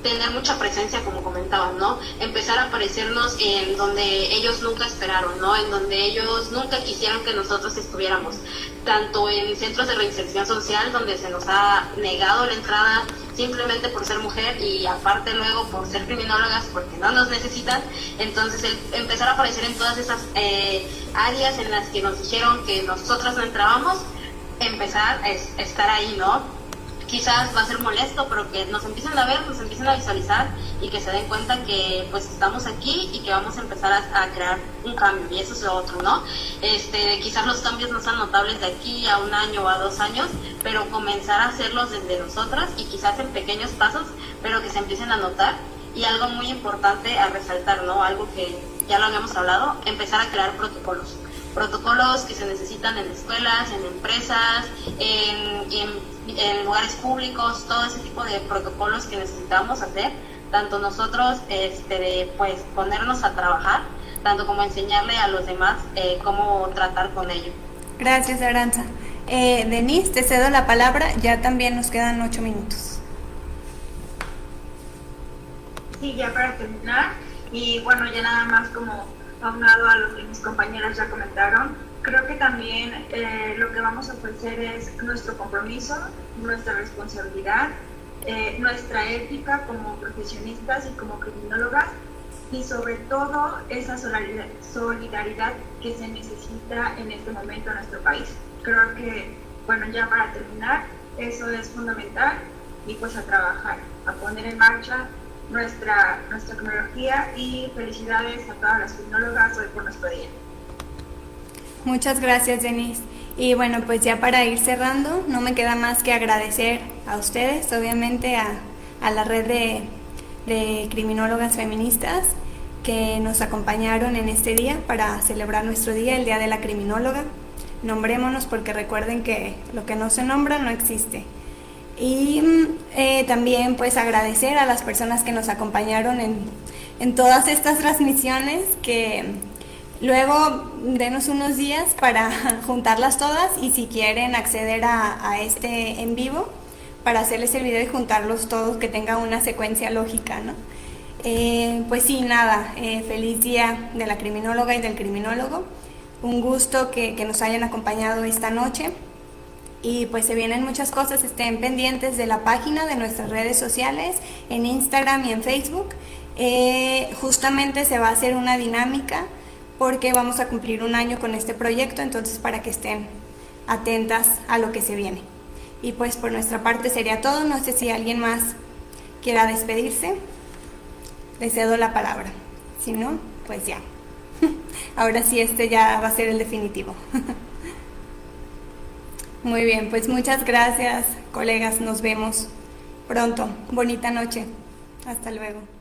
Speaker 5: tener mucha presencia, como comentaban, ¿no? Empezar a aparecernos en donde ellos nunca esperaron, ¿no? En donde ellos nunca quisieron que nosotros estuviéramos, tanto en centros de reinserción social, donde se nos ha negado la entrada simplemente por ser mujer, y aparte luego por ser criminólogas porque no nos necesitan. Entonces empezar a aparecer en todas esas áreas en las que nos dijeron que nosotras no entrábamos, empezar a estar ahí, ¿no? Quizás va a ser molesto, pero que nos empiecen a ver, nos empiecen a visualizar, y que se den cuenta que pues estamos aquí y que vamos a empezar a crear un cambio, y eso es lo otro, ¿no? Quizás los cambios no sean notables de aquí a 1 año o a 2 años, pero comenzar a hacerlos desde nosotras, y quizás en pequeños pasos, pero que se empiecen a notar. Y algo muy importante a resaltar, ¿no? Algo que ya lo habíamos hablado, empezar a crear protocolos que se necesitan en escuelas, en empresas, en lugares públicos, todo ese tipo de protocolos que necesitamos hacer, tanto nosotros pues ponernos a trabajar, tanto como enseñarle a los demás cómo tratar con ello.
Speaker 1: Gracias, Aranza. Denise, te cedo la palabra, ya también nos quedan 8 minutos.
Speaker 3: Sí, ya para terminar, y bueno, ya nada más como aunado a lo que mis compañeras ya comentaron, creo que también lo que vamos a ofrecer es nuestro compromiso, nuestra responsabilidad, nuestra ética como profesionistas y como criminólogas, y sobre todo esa solidaridad que se necesita en este momento en nuestro país. Creo que, bueno, ya para terminar, eso es fundamental, y pues a trabajar, a poner en marcha nuestra tecnología, y felicidades a todas las criminólogas hoy por nuestro día.
Speaker 1: Muchas gracias, Denise. Y bueno, pues ya para ir cerrando, no me queda más que agradecer a ustedes, obviamente a la red de criminólogas feministas que nos acompañaron en este día para celebrar nuestro día, el Día de la Criminóloga. Nombrémonos, porque recuerden que lo que no se nombra no existe. Y también pues agradecer a las personas que nos acompañaron en todas estas transmisiones, que luego denos unos días para juntarlas todas, y si quieren acceder a este en vivo para hacerles el video y juntarlos todos, que tenga una secuencia lógica, ¿no? Pues sí, nada, feliz día de la criminóloga y del criminólogo. Un gusto que nos hayan acompañado esta noche. Y pues se vienen muchas cosas, estén pendientes de la página, de nuestras redes sociales, en Instagram y en Facebook. Justamente se va a hacer una dinámica, porque vamos a cumplir 1 año con este proyecto, entonces para que estén atentas a lo que se viene. Y pues por nuestra parte sería todo, no sé si alguien más quiera despedirse, le cedo la palabra, si no, pues ya. Ahora sí, ya va a ser el definitivo. Muy bien, pues muchas gracias, colegas, nos vemos pronto. Bonita noche. Hasta luego.